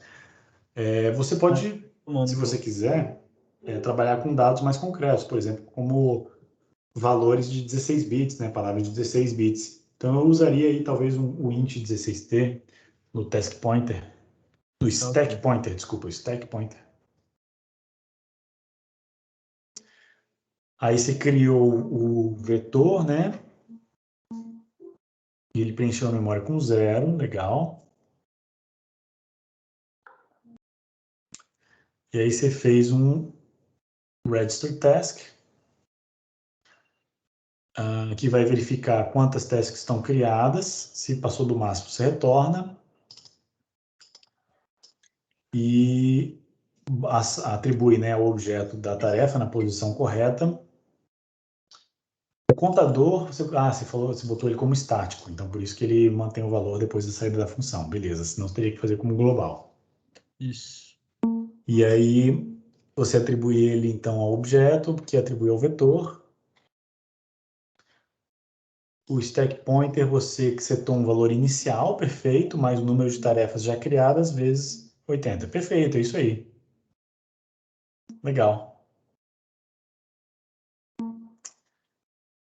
Você pode, se você quiser, trabalhar com dados mais concretos, por exemplo, como valores de 16 bits, né? Palavras de 16 bits. Então eu usaria aí talvez o int 16t no Task Pointer, no Stack Pointer, desculpa, o Stack Pointer. Aí você criou o vetor, né? E ele preencheu a memória com 0, legal. E aí você fez um register task, que vai verificar quantas tasks estão criadas. Se passou do máximo, você retorna. E atribui, né, o objeto da tarefa na posição correta. O contador, você falou, você botou ele como estático, então por isso que ele mantém o valor depois da saída da função. Beleza, senão você teria que fazer como global. Isso. E aí você atribui ele então ao objeto, que atribui ao vetor. O stack pointer você setou um valor inicial, perfeito, mais o número de tarefas já criadas vezes 80. Perfeito, é isso aí. Legal.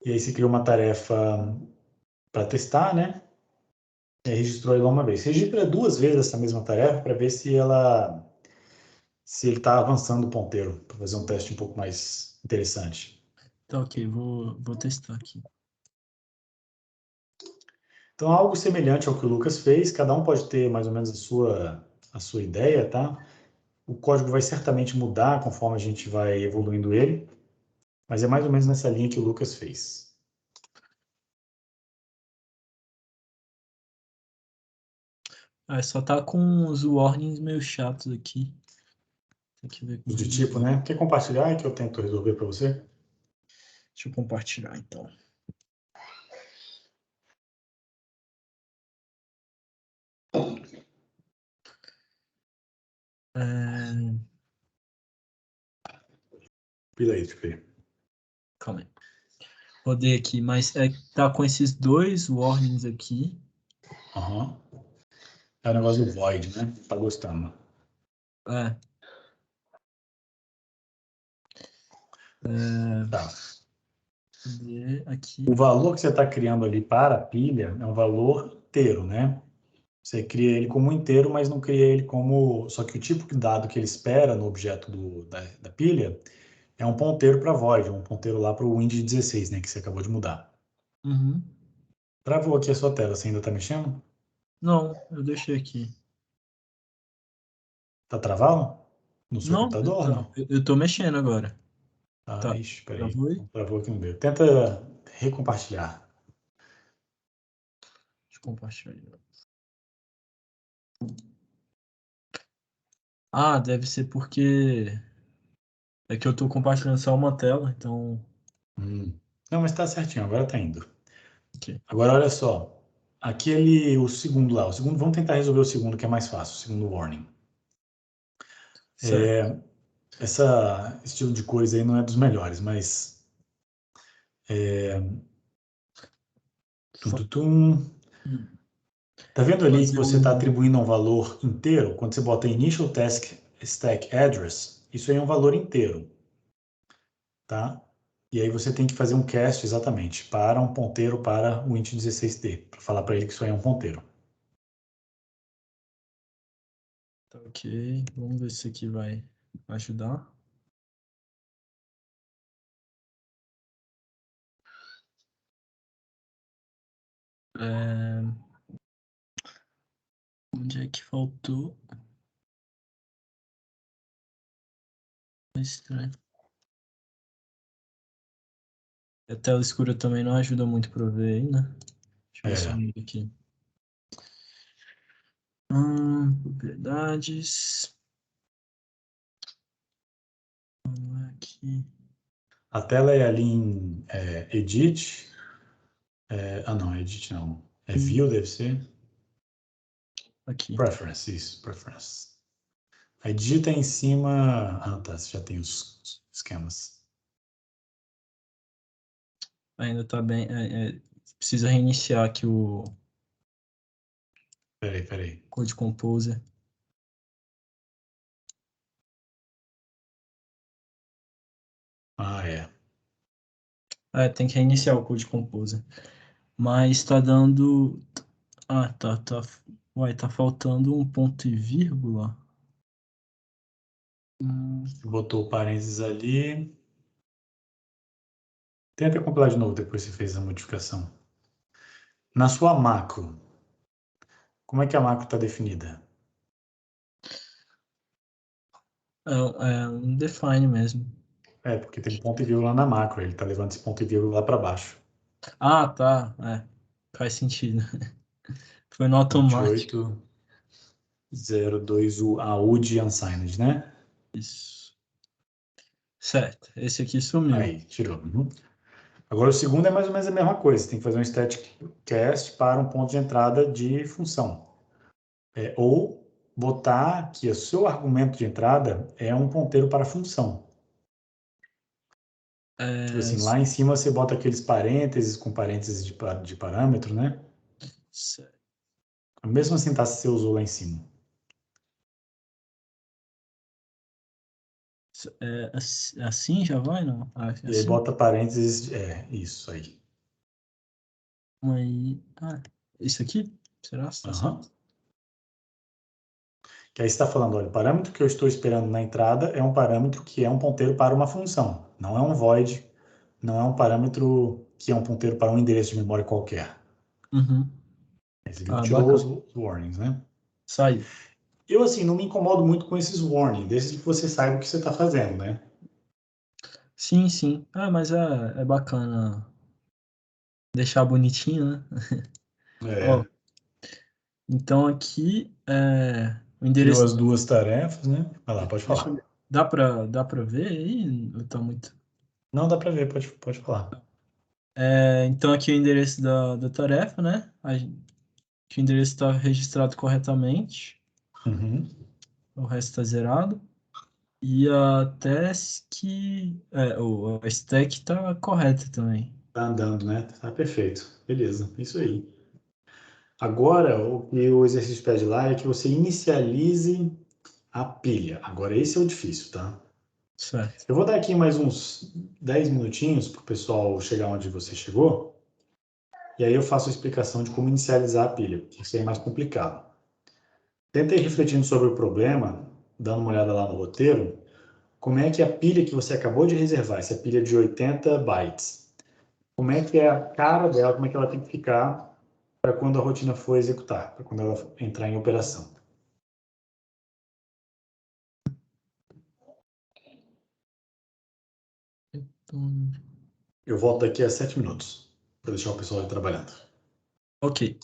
E aí você criou uma tarefa para testar, né? E registrou ela uma vez. Registra 2 vezes essa mesma tarefa para ver se ele está avançando o ponteiro, para fazer um teste um pouco mais interessante. Tá ok, vou testar aqui. Então, algo semelhante ao que o Lucas fez, cada um pode ter mais ou menos a sua ideia, tá? O código vai certamente mudar conforme a gente vai evoluindo ele, mas é mais ou menos nessa linha que o Lucas fez. Só tá com os warnings meio chatos aqui. Tem que ver como De tipo, resolver. né? Quer compartilhar que eu tento resolver para você? Deixa eu compartilhar, então. Pila aí, deixa eu ver. Calma aí. Rodei aqui, mas tá com esses 2 warnings aqui. Uhum. É o negócio do void, né? Tá gostando. Tá. Aqui. O valor que você está criando ali para a pilha é um valor inteiro, né? Você cria ele como inteiro, mas não cria ele como... Só que o tipo de dado que ele espera no objeto da pilha é um ponteiro para void, um ponteiro lá para o wind16, né? Que você acabou de mudar. Uhum. Travou aqui a sua tela, você ainda está mexendo? Não, eu deixei aqui. Tá travado? No seu Não, computador, não? eu tô mexendo agora. Ah, Tá. ixi, peraí. Travou aí? Travou aqui no meu. Tenta recompartilhar. Deixa eu compartilhar. Deve ser porque é que eu tô compartilhando só uma tela, então. Não, mas tá certinho, agora tá indo. Ok. Agora, olha só. O segundo lá. Vamos tentar resolver o segundo, que é mais fácil, o segundo warning. Certo. Esse estilo de coisa aí não é dos melhores, mas... Tá vendo ali que Fazer você está atribuindo um valor inteiro? Quando você bota initial task stack address, isso aí é um valor inteiro, tá? E aí você tem que fazer um cast exatamente para um ponteiro para o int 16D, para falar para ele que isso aí é um ponteiro. Tá ok. Vamos ver se isso aqui vai ajudar. É, onde é que faltou? É estranho. A tela escura também não ajuda muito para ver aí, né? Deixa eu ver se eu mudo aqui. Propriedades. Vamos lá aqui. A tela é ali em Edit. Não, Edit não. É View, deve ser. Aqui. Preference, isso, Preference. Aí digita em cima. Ah, tá, você já tem os esquemas. Ainda tá bem. Precisa reiniciar aqui o Peraí. Code Composer. Ah, é. Tem que reiniciar o Code Composer. Mas tá dando. Tá. Uai, tá faltando um ponto e vírgula. Botou o parênteses ali. Tenta compilar de novo depois que você fez a modificação. Na sua macro, como é que a macro está definida? É um define mesmo. Porque tem um ponto e vírgula na macro. Ele está levando esse ponto e vírgula lá para baixo. Tá. Faz sentido. Foi no automático. 2802 AUD unsigned, né? Isso. Certo. Esse aqui sumiu. Aí, tirou. Uhum. Agora o segundo é mais ou menos a mesma coisa. Você tem que fazer um static cast para um ponto de entrada de função. Ou botar que o seu argumento de entrada é um ponteiro para a função. Tipo assim, lá em cima você bota aqueles parênteses com parênteses de parâmetro, né? Certo. A mesma sintaxe que você usou lá em cima. Assim já vai, não? E aí Assim? bota parênteses, isso aí. Aí. Isso aqui? Será que tá Aham. certo? Que aí você está falando, olha, o parâmetro que eu estou esperando na entrada é um parâmetro que é um ponteiro para uma função. Não é um void, não é um parâmetro que é um ponteiro para um endereço de memória qualquer. Uhum. Aí você viu que tirou Bacana. os warnings, né? Saiu. Eu, assim, não me incomodo muito com esses warnings, desde que você saiba o que você está fazendo, né? Sim. Mas é bacana deixar bonitinho, né? Ó, É, então aqui o criou endereço. as duas tarefas, né? Vai lá, pode Deixa falar. eu... Dá pra ver aí? Ou tá muito. Não, dá para ver, pode falar. Então aqui o endereço da tarefa, né? Que o endereço está registrado corretamente. Uhum. O resto está zerado. E a task, a stack está correta também. Tá andando, né? Tá perfeito. Beleza, isso aí. Agora, o que o exercício pede lá é que você inicialize a pilha. Agora, esse é o difícil, tá? Certo. Eu vou dar aqui mais uns 10 minutinhos para o pessoal chegar onde você chegou, e aí eu faço a explicação de como inicializar a pilha, porque isso aí é mais complicado. Tentei refletindo sobre o problema, dando uma olhada lá no roteiro, como é que a pilha que você acabou de reservar, essa pilha de 80 bytes, como é que é a cara dela, como é que ela tem que ficar para quando a rotina for executar, para quando ela entrar em operação. Então, Eu volto daqui a 7 minutos, para deixar o pessoal aí trabalhando. ok.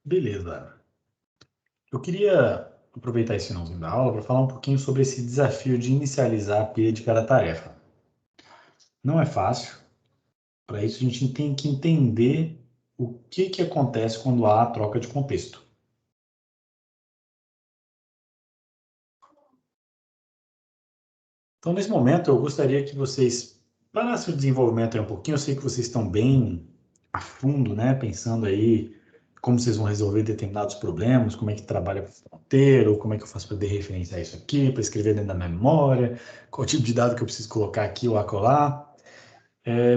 Beleza. Eu queria aproveitar esse finalzinho da aula para falar um pouquinho sobre esse desafio de inicializar a pilha de cada tarefa. Não é fácil. Para isso, a gente tem que entender o que acontece quando há a troca de contexto. Então, nesse momento, eu gostaria que vocês parassem o desenvolvimento aí um pouquinho. Eu sei que vocês estão bem a fundo, né? Pensando aí como vocês vão resolver determinados problemas, como é que trabalha com o ponteiro, como é que eu faço para referenciar isso aqui, para escrever dentro da memória, qual tipo de dado que eu preciso colocar aqui ou acolá.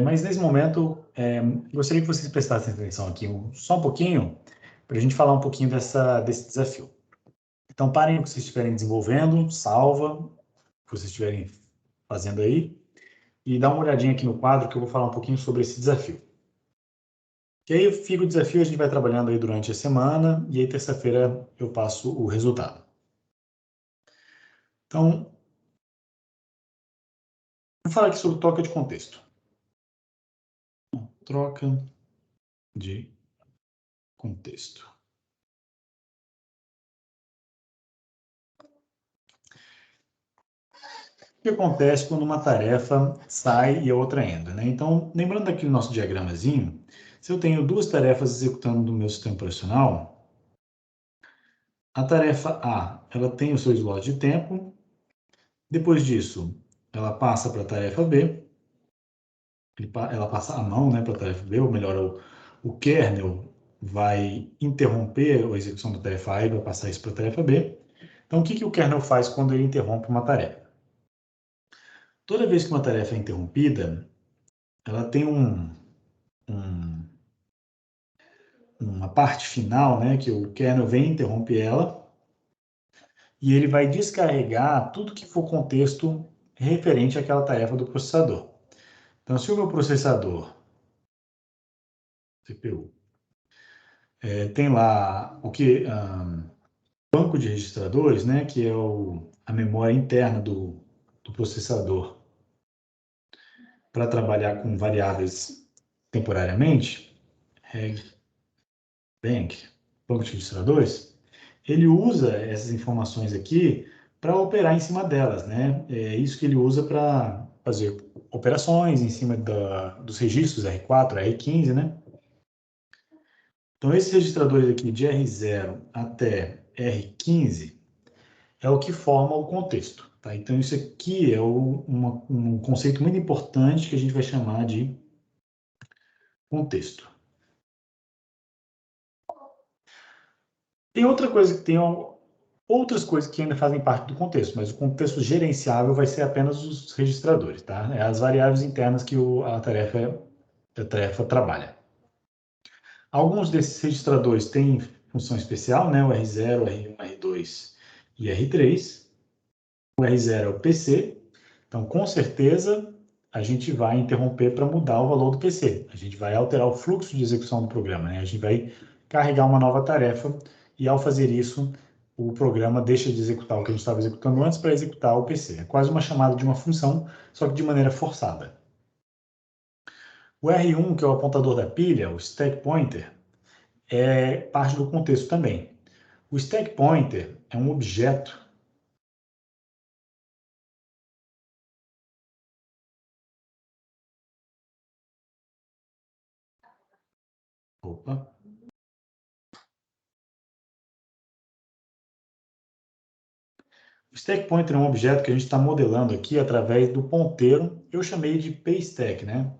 Mas nesse momento, gostaria que vocês prestassem atenção aqui só um pouquinho, para a gente falar um pouquinho desse desafio. Então, parem o que vocês estiverem desenvolvendo, salva o que vocês estiverem fazendo aí, e dá uma olhadinha aqui no quadro que eu vou falar um pouquinho sobre esse desafio. E aí fica o desafio, a gente vai trabalhando aí durante a semana, e aí terça-feira eu passo o resultado. Então, vou falar aqui sobre troca de contexto. Troca de contexto. O que acontece quando uma tarefa sai e a outra entra, né? Então, lembrando aqui o nosso diagramazinho, se eu tenho duas tarefas executando no meu sistema operacional, a tarefa A, ela tem o seu slot de tempo, depois disso, ela passa para a tarefa B, ela passa a mão, né, para a tarefa B, ou melhor, o kernel vai interromper a execução da tarefa A e vai passar isso para a tarefa B. Então, o que o kernel faz quando ele interrompe uma tarefa? Toda vez que uma tarefa é interrompida, ela tem uma parte final, né, que o kernel vem interromper ela, e ele vai descarregar tudo que for contexto referente àquela tarefa do processador. Então, se o meu processador, CPU, tem lá o que banco de registradores, né, que é a memória interna do processador para trabalhar com variáveis temporariamente, banco de registradores, ele usa essas informações aqui para operar em cima delas, né? É isso que ele usa para fazer operações em cima dos registros R4, R15, né? Então, esses registradores aqui de R0 até R15 é o que forma o contexto, tá? Então, isso aqui é um conceito muito importante que a gente vai chamar de contexto. Tem outra coisa que tem outras coisas que ainda fazem parte do contexto, mas o contexto gerenciável vai ser apenas os registradores, tá? É as variáveis internas que a tarefa trabalha. Alguns desses registradores têm função especial, né? O R0, R1, R2 e R3. O R0 é o PC, então com certeza a gente vai interromper para mudar o valor do PC. A gente vai alterar o fluxo de execução do programa, né? A gente vai carregar uma nova tarefa e ao fazer isso, o programa deixa de executar o que a gente estava executando antes para executar o PC. É quase uma chamada de uma função, só que de maneira forçada. O R1, que é o apontador da pilha, o stack pointer, é parte do contexto também. O stack pointer é um objeto Opa. O stack pointer é um objeto que a gente está modelando aqui através do ponteiro, eu chamei de pstack, né?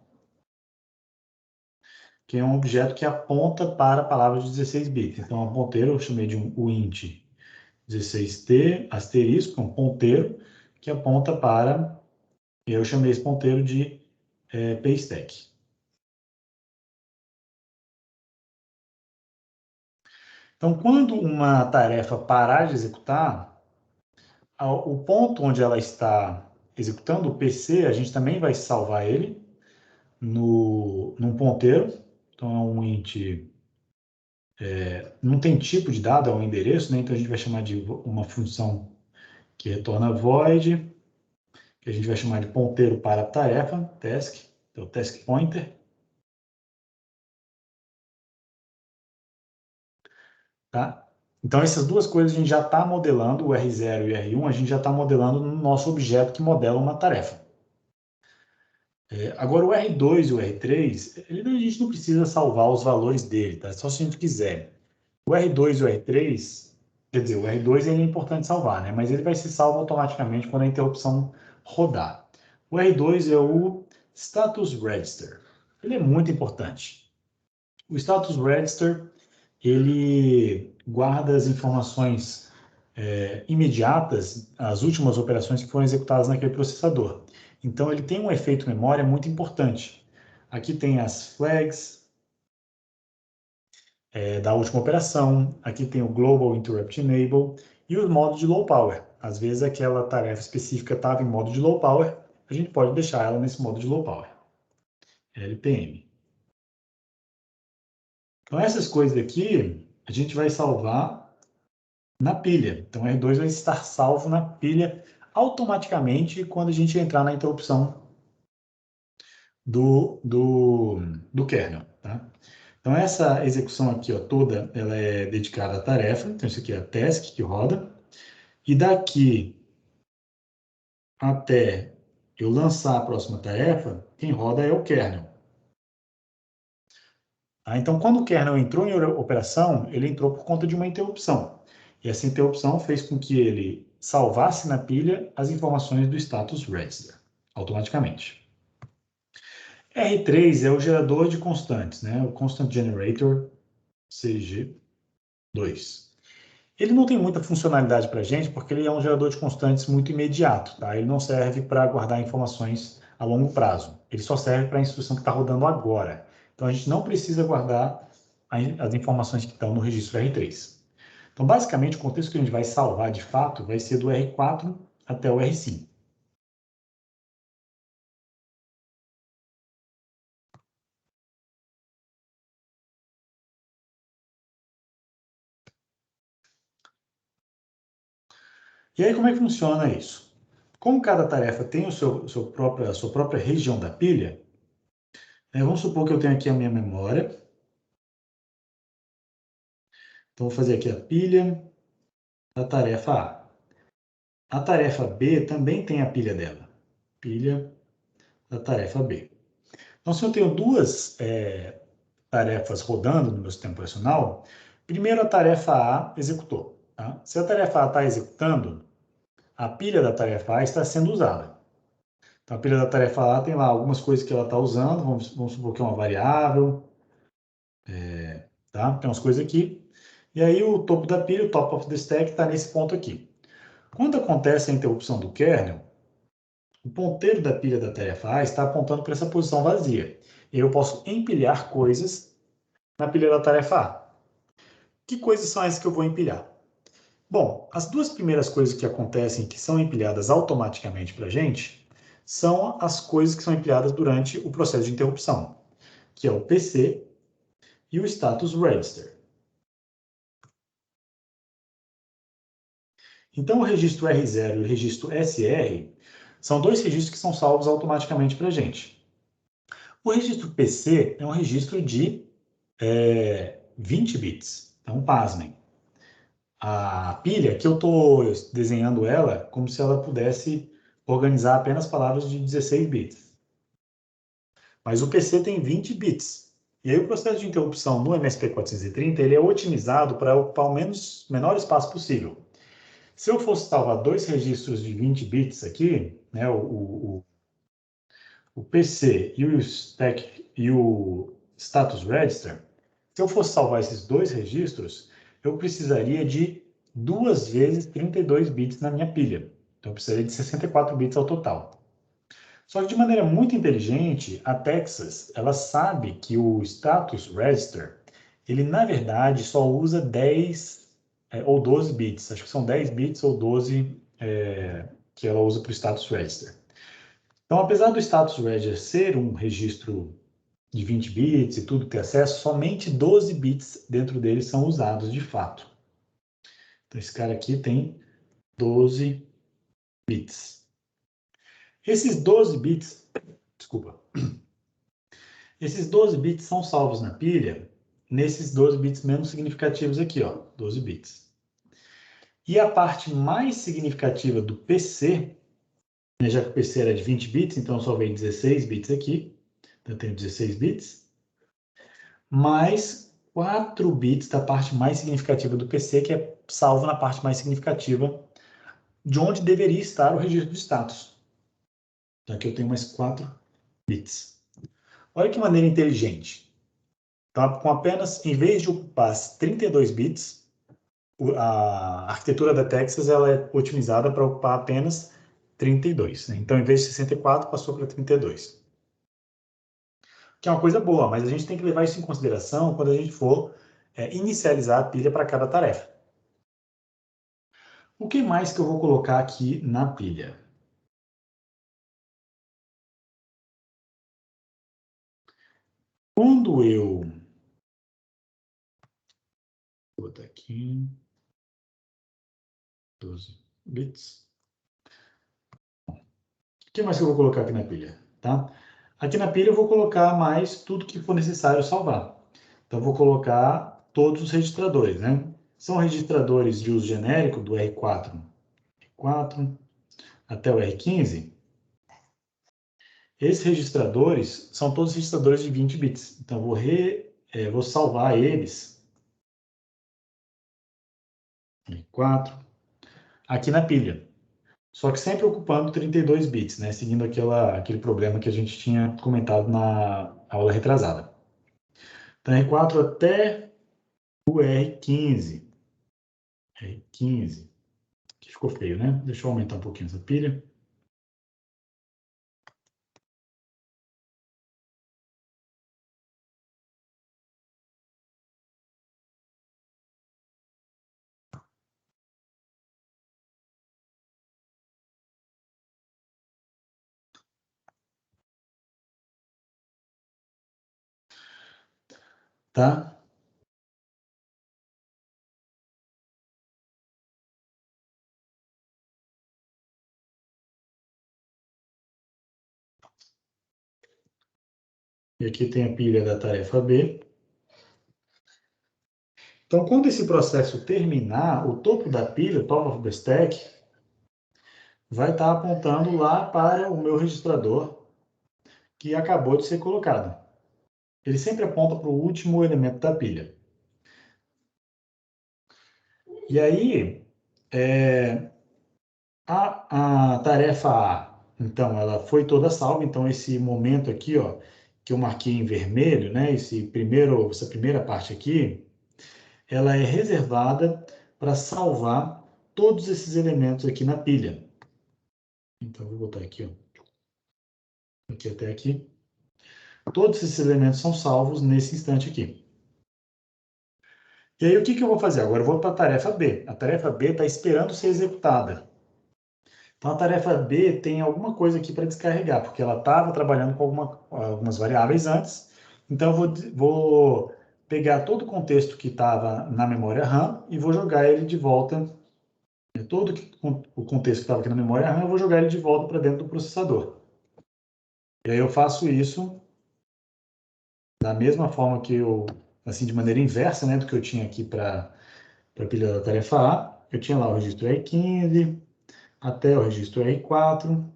Que é um objeto que aponta para a palavra de 16 bits. Então, o ponteiro eu chamei de um int 16t asterisco, um ponteiro que aponta para, eu chamei esse ponteiro de pstack. Então, quando uma tarefa parar de executar, o ponto onde ela está executando, o PC, a gente também vai salvar ele num ponteiro. Então, é um int, não tem tipo de dado, é um endereço, né? Então a gente vai chamar de uma função que retorna void, que a gente vai chamar de ponteiro para a tarefa, task, então task pointer. tá? Então, essas duas coisas a gente já está modelando, o R0 e o R1, a gente já está modelando no nosso objeto que modela uma tarefa. Agora, o R2 e o R3, a gente não precisa salvar os valores dele, tá? Só se a gente quiser. O R2 e o R3, quer dizer, o R2 ele é importante salvar, né? Mas ele vai ser salvo automaticamente quando a interrupção rodar. O R2 é o Status Register. Ele é muito importante. O Status Register, ele guarda as informações imediatas, as últimas operações que foram executadas naquele processador. Então, ele tem um efeito memória muito importante. Aqui tem as flags da última operação, aqui tem o Global Interrupt Enable e os modos de low power. Às vezes, aquela tarefa específica estava em modo de low power, a gente pode deixar ela nesse modo de low power. LPM. Então, essas coisas aqui, a gente vai salvar na pilha. Então, o R2 vai estar salvo na pilha automaticamente quando a gente entrar na interrupção do kernel. Tá? Então, essa execução aqui ó, toda, ela é dedicada à tarefa. Então, isso aqui é a task que roda. E daqui até eu lançar a próxima tarefa, quem roda é o kernel. Tá? Então, quando o kernel entrou em operação, ele entrou por conta de uma interrupção. E essa interrupção fez com que ele salvasse na pilha as informações do status register, automaticamente. R3 é o gerador de constantes, né? O Constant Generator CG2. Ele não tem muita funcionalidade para a gente, porque ele é um gerador de constantes muito imediato, tá? Ele não serve para guardar informações a longo prazo. Ele só serve para a instrução que está rodando agora. Então, a gente não precisa guardar as informações que estão no registro R3. Então, basicamente, o contexto que a gente vai salvar, de fato, vai ser do R4 até o R5. E aí, como é que funciona isso? Como cada tarefa tem a sua própria região da pilha, vamos supor que eu tenho aqui a minha memória. Então, vou fazer aqui a pilha da tarefa A. A tarefa B também tem a pilha dela. Pilha da tarefa B. Então, se eu tenho duas tarefas rodando no meu sistema operacional, primeiro a tarefa A executou. Tá? Se a tarefa A está executando, a pilha da tarefa A está sendo usada. Então, a pilha da tarefa A tem lá algumas coisas que ela está usando, vamos supor que é uma variável, tá? Tem umas coisas aqui. E aí o topo da pilha, o top of the stack, está nesse ponto aqui. Quando acontece a interrupção do kernel, o ponteiro da pilha da tarefa A está apontando para essa posição vazia. E eu posso empilhar coisas na pilha da tarefa A. Que coisas são essas que eu vou empilhar? Bom, as duas primeiras coisas que acontecem que são empilhadas automaticamente para a gente são as coisas que são empilhadas durante o processo de interrupção, que é o PC e o status register. Então, o registro R0 e o registro SR são dois registros que são salvos automaticamente para a gente. O registro PC é um registro de 20 bits. Então, pasmem. A pilha, que eu estou desenhando ela como se ela pudesse organizar apenas palavras de 16 bits. Mas o PC tem 20 bits. E aí o processo de interrupção no MSP430 ele é otimizado para ocupar o menor espaço possível. Se eu fosse salvar dois registros de 20 bits aqui, né, o PC e o status register, se eu fosse salvar esses dois registros, eu precisaria de 2 vezes 32 bits na minha pilha. Então, eu precisaria de 64 bits ao total. Só que de maneira muito inteligente, a Texas, ela sabe que o status register, ele na verdade só usa 10 ou 12 bits. Acho que são 10 bits ou 12 que ela usa para o status register. Então, apesar do status register ser um registro de 20 bits e tudo ter acesso, somente 12 bits dentro dele são usados de fato. Então, esse cara aqui tem 12 bits. Esses 12 bits, desculpa, esses 12 bits são salvos na pilha nesses 12 bits menos significativos aqui, ó, 12 bits. E a parte mais significativa do PC, né, já que o PC era de 20 bits, então só veio 16 bits aqui, então eu tenho 16 bits, mais 4 bits da parte mais significativa do PC, que é salvo na parte mais significativa, de onde deveria estar o registro de status. Então aqui eu tenho mais 4 bits. Olha que maneira inteligente. Então, com apenas, em vez de ocupar 32 bits, a arquitetura da Texas ela é otimizada para ocupar apenas 32. Né? Então, em vez de 64, passou para 32. Que é uma coisa boa, mas a gente tem que levar isso em consideração quando a gente for inicializar a pilha para cada tarefa. O que mais que eu vou colocar aqui na pilha? Quando eu... Vou botar aqui... 12 bits. O que mais que eu vou colocar aqui na pilha? Tá? Aqui na pilha eu vou colocar mais tudo que for necessário salvar. Então, eu vou colocar todos os registradores, né? São registradores de uso genérico do R4 até o R15. Esses registradores são todos registradores de 20 bits. Então, eu vou salvar eles, R4, aqui na pilha. Só que sempre ocupando 32 bits, né? Seguindo aquele problema que a gente tinha comentado na aula retrasada. Então, R4 até o R15. R15. Que ficou feio, né? Deixa eu aumentar um pouquinho essa pilha. Tá? E aqui tem a pilha da tarefa B. Então, quando esse processo terminar, o topo da pilha, o top of the stack, vai estar apontando lá para o meu registrador que acabou de ser colocado. Ele sempre aponta para o último elemento da pilha. E aí, a tarefa A, então, ela foi toda salva. Então, esse momento aqui, ó, que eu marquei em vermelho, né, essa primeira parte aqui, ela é reservada para salvar todos esses elementos aqui na pilha. Então, vou botar aqui, ó, aqui até aqui. Todos esses elementos são salvos nesse instante aqui. E aí, o que eu vou fazer? Agora eu vou para a tarefa B. A tarefa B está esperando ser executada. Então, a tarefa B tem alguma coisa aqui para descarregar, porque ela estava trabalhando com algumas variáveis antes. Então, eu vou pegar todo o contexto que estava na memória RAM e vou jogar ele de volta. Todo o contexto que estava aqui na memória RAM, eu vou jogar ele de volta para dentro do processador. E aí eu faço isso da mesma forma que assim, de maneira inversa, né, do que eu tinha aqui para a pilha da tarefa A. Eu tinha lá o registro R15 até o registro R4.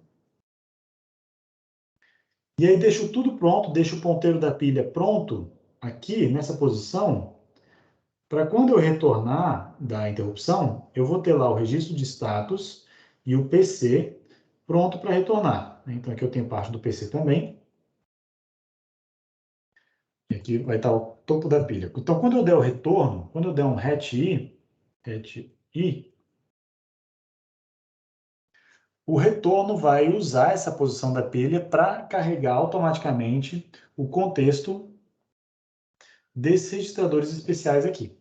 E aí deixo tudo pronto, deixo o ponteiro da pilha pronto aqui, nessa posição, para quando eu retornar da interrupção, eu vou ter lá o registro de status e o PC pronto para retornar. Então aqui eu tenho parte do PC também. E aqui vai estar o topo da pilha. Então quando eu der o retorno, quando eu der um RET-I, o retorno vai usar essa posição da pilha para carregar automaticamente o contexto desses registradores especiais aqui.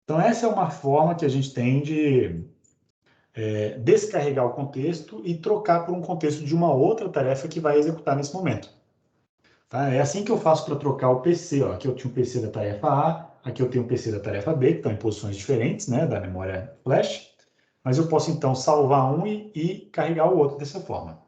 Então, essa é uma forma que a gente tem de descarregar o contexto e trocar por um contexto de uma outra tarefa que vai executar nesse momento. Tá? É assim que eu faço para trocar o PC. Ó. Aqui eu tinha o PC da tarefa A, aqui eu tenho o PC da tarefa B, que estão em posições diferentes, né, da memória flash. Mas eu posso, então, salvar um e carregar o outro dessa forma.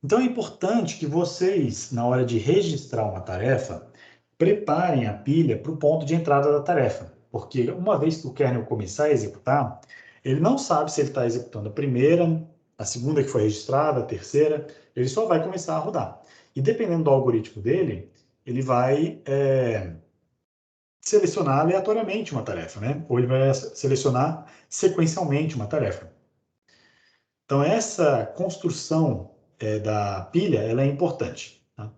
Então, é importante que vocês, na hora de registrar uma tarefa, preparem a pilha para o ponto de entrada da tarefa. Porque uma vez que o kernel começar a executar, ele não sabe se ele está executando a primeira, a segunda que foi registrada, a terceira, ele só vai começar a rodar. E dependendo do algoritmo dele, ele vai selecionar aleatoriamente uma tarefa, né? Ou ele vai selecionar sequencialmente uma tarefa. Então, essa construção da pilha, ela é importante. Tá?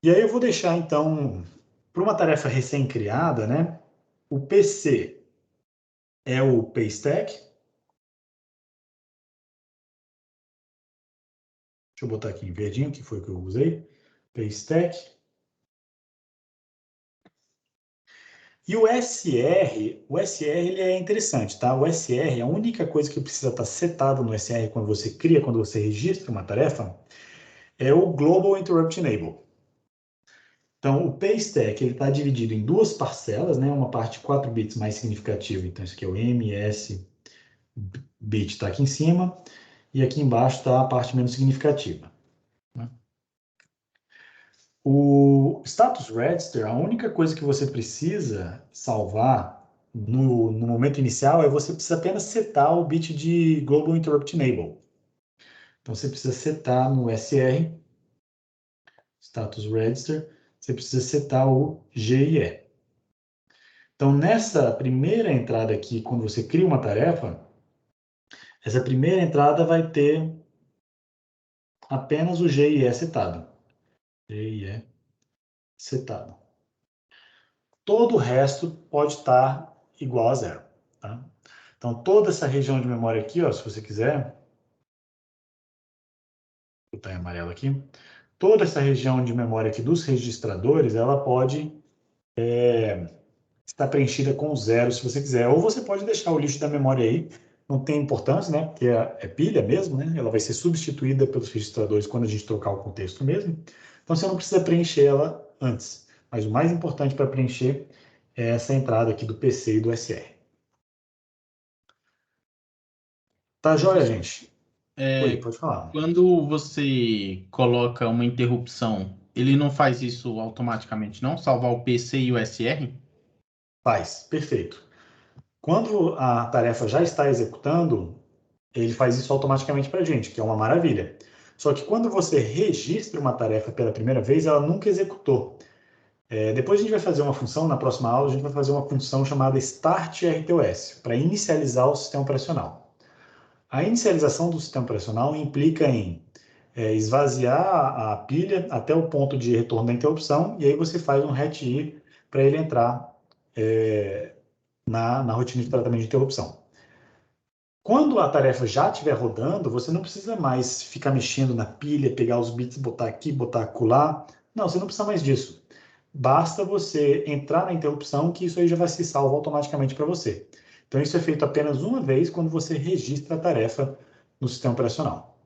E aí eu vou deixar, então, para uma tarefa recém-criada, né? O PC é o paystack. Deixa eu botar aqui em verdinho, que foi o que eu usei. Paystack. E o SR ele é interessante, tá? O SR, a única coisa que precisa estar setado no SR quando você registra uma tarefa, é o Global Interrupt Enable. Então, o paystack está dividido em duas parcelas, né? Uma parte 4 bits mais significativa, então isso aqui é o MS bit está aqui em cima, e aqui embaixo está a parte menos significativa. Né? O status register, a única coisa que você precisa salvar no momento inicial é você precisa apenas setar o bit de Global Interrupt Enable. Então, você precisa setar no SR, status register, você precisa setar o GIE. Então, nessa primeira entrada aqui, quando você cria uma tarefa, essa primeira entrada vai ter apenas o GIE setado. GIE setado. Todo o resto pode estar igual a zero. Tá? Então, toda essa região de memória aqui, ó, se você quiser, vou botar em amarelo aqui, toda essa região de memória aqui dos registradores, ela pode estar preenchida com zero, se você quiser. Ou você pode deixar o lixo da memória aí, não tem importância, né? Porque é pilha mesmo, né? Ela vai ser substituída pelos registradores quando a gente trocar o contexto mesmo. Então, você não precisa preencher ela antes. Mas o mais importante para preencher é essa entrada aqui do PC e do SR. Tá joia, gente? Oi, pode falar. Quando você coloca uma interrupção, ele não faz isso automaticamente, não? Salvar o PC e o SR? Faz, perfeito. Quando a tarefa já está executando, ele faz isso automaticamente para a gente, que é uma maravilha. Só que quando você registra uma tarefa pela primeira vez, ela nunca executou. Depois a gente vai fazer uma função, na próxima aula, a gente vai fazer uma função chamada Start RTOS, para inicializar o sistema operacional. A inicialização do sistema operacional implica em esvaziar a pilha até o ponto de retorno da interrupção, e aí você faz um RET-I para ele entrar na rotina de tratamento de interrupção. Quando a tarefa já estiver rodando, você não precisa mais ficar mexendo na pilha, pegar os bits, botar aqui, botar acolá. Não, você não precisa mais disso. Basta você entrar na interrupção, que isso aí já vai ser salvo automaticamente para você. Então, isso é feito apenas uma vez quando você registra a tarefa no sistema operacional.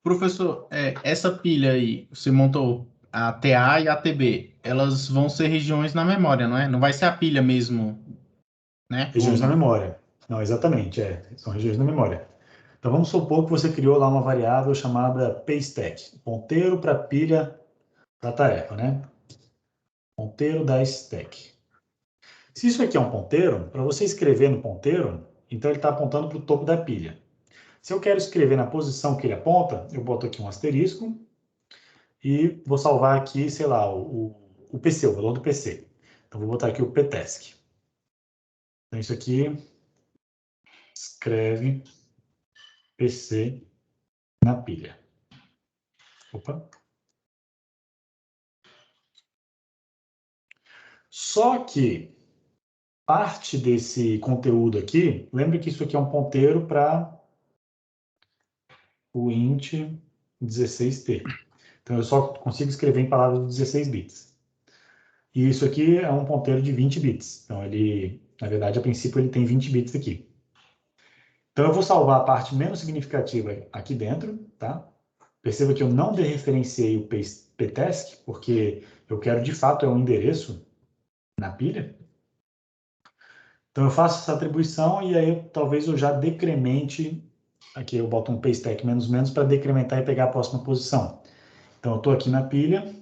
Professor, essa pilha aí, você montou a TA e a TB, elas vão ser regiões na memória, não é? Não vai ser a pilha mesmo, né? Regiões na memória. Não, exatamente, são regiões na memória. Então, vamos supor que você criou lá uma variável chamada paystack, ponteiro para pilha da tarefa, né? Ponteiro da stack. Se isso aqui é um ponteiro, para você escrever no ponteiro, então ele está apontando para o topo da pilha. Se eu quero escrever na posição que ele aponta, eu boto aqui um asterisco e vou salvar aqui, sei lá, o PC, o valor do PC. Então, vou botar aqui o ptask. Então, isso aqui escreve PC na pilha. Opa. Só que parte desse conteúdo aqui, lembra que isso aqui é um ponteiro para o int 16t. Então, eu só consigo escrever em palavras de 16 bits. E isso aqui é um ponteiro de 20 bits. Então, ele, na verdade, a princípio, ele tem 20 bits aqui. Então, eu vou salvar a parte menos significativa aqui dentro, tá? Perceba que eu não dereferenciei o ptask, porque eu quero, de fato, um endereço na pilha. Então, eu faço essa atribuição e aí talvez eu já decremente, aqui eu boto um paystack menos menos para decrementar e pegar a próxima posição. Então, eu estou aqui na pilha,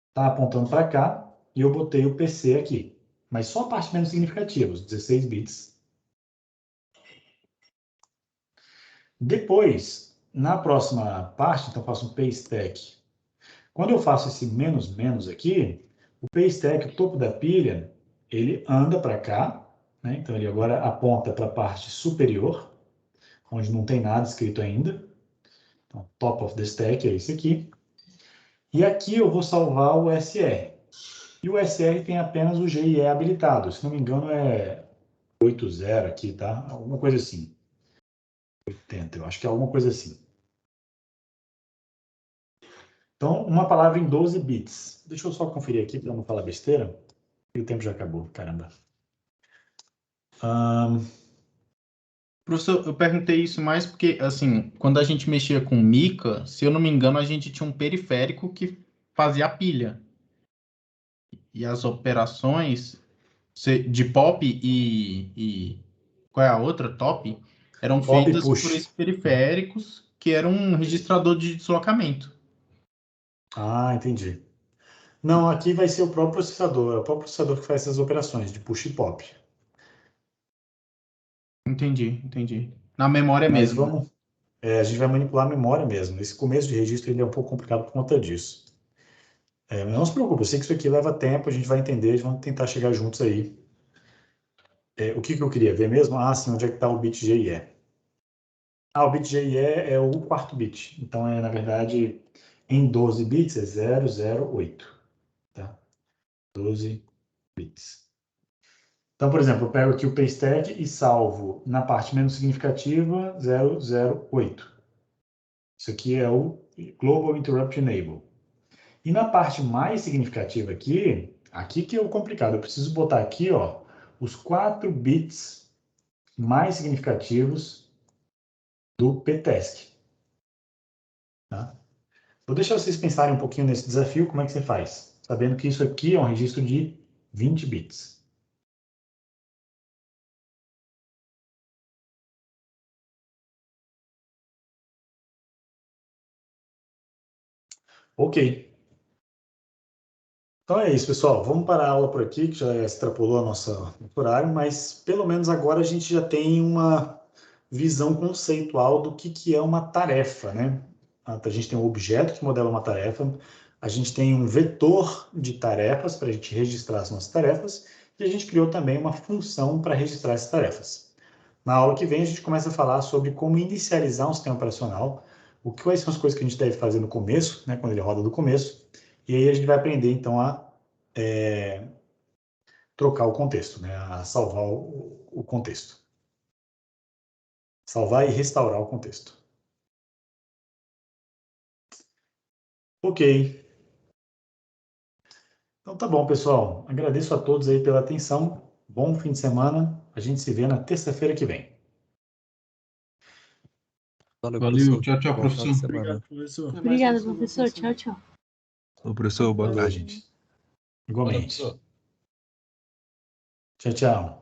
está apontando para cá, e eu botei o PC aqui. Mas só a parte menos significativa, os 16 bits. Depois, na próxima parte, então eu faço um paystack. Quando eu faço esse menos menos aqui, o paystack, o topo da pilha, ele anda para cá, né? Então ele agora aponta para a parte superior, onde não tem nada escrito ainda. Então, top of the stack é esse aqui. E aqui eu vou salvar o SR. E o SR tem apenas o GIE habilitado. Se não me engano, é 80 aqui, tá? Alguma coisa assim. 80, eu acho que é alguma coisa assim. Então, uma palavra em 12 bits. Deixa eu só conferir aqui para não falar besteira. E o tempo já acabou, caramba. Professor, eu perguntei isso mais porque, assim, quando a gente mexia com mica, se eu não me engano, a gente tinha um periférico que fazia a pilha. E as operações de pop e qual é a outra? Top? Eram Pop e feitas por push. esses periféricos que eram um registrador de deslocamento. Ah, entendi. Não, aqui vai ser o próprio processador. É o próprio processador que faz essas operações de push e pop. Entendi. Na memória Mas mesmo, né? vamos... a gente vai manipular a memória mesmo. Esse começo de registro ele é um pouco complicado por conta disso. Mas não se preocupe, eu sei que isso aqui leva tempo, a gente vai entender, vamos tentar chegar juntos aí. O que eu queria ver mesmo? Ah, sim, onde é que está o bit GIE? Ah, o bit GIE é o quarto bit. Então, na verdade, em 12 bits é 008. Tá? 12 bits. Então, por exemplo, eu pego aqui o paystack e salvo na parte menos significativa 008. Isso aqui é o Global Interrupt Enable. E na parte mais significativa aqui que é o complicado. Eu preciso botar aqui, ó, os 4 bits mais significativos do ptask. Tá? Vou deixar vocês pensarem um pouquinho nesse desafio, como é que você faz? Sabendo que isso aqui é um registro de 20 bits. Ok. Então é isso, pessoal. Vamos parar a aula por aqui, que já extrapolou a nossa horário, mas pelo menos agora a gente já tem uma visão conceitual do que é uma tarefa, né? A gente tem um objeto que modela uma tarefa, a gente tem um vetor de tarefas para a gente registrar as nossas tarefas, e a gente criou também uma função para registrar essas tarefas. Na aula que vem a gente começa a falar sobre como inicializar um sistema operacional, quais são as coisas que a gente deve fazer no começo, né, quando ele roda do começo, e aí a gente vai aprender então a trocar o contexto, né, a salvar o contexto. Salvar e restaurar o contexto. Ok. Então tá bom, pessoal. Agradeço a todos aí pela atenção. Bom fim de semana. A gente se vê na terça-feira que vem. Valeu, Valeu, professor. tchau, Bom final de professor. semana. Obrigado, professor. Obrigada, professor. Tchau, tchau. Ô, professor, boa Valeu, tarde. gente. Igualmente. Valeu, professor. Tchau, tchau.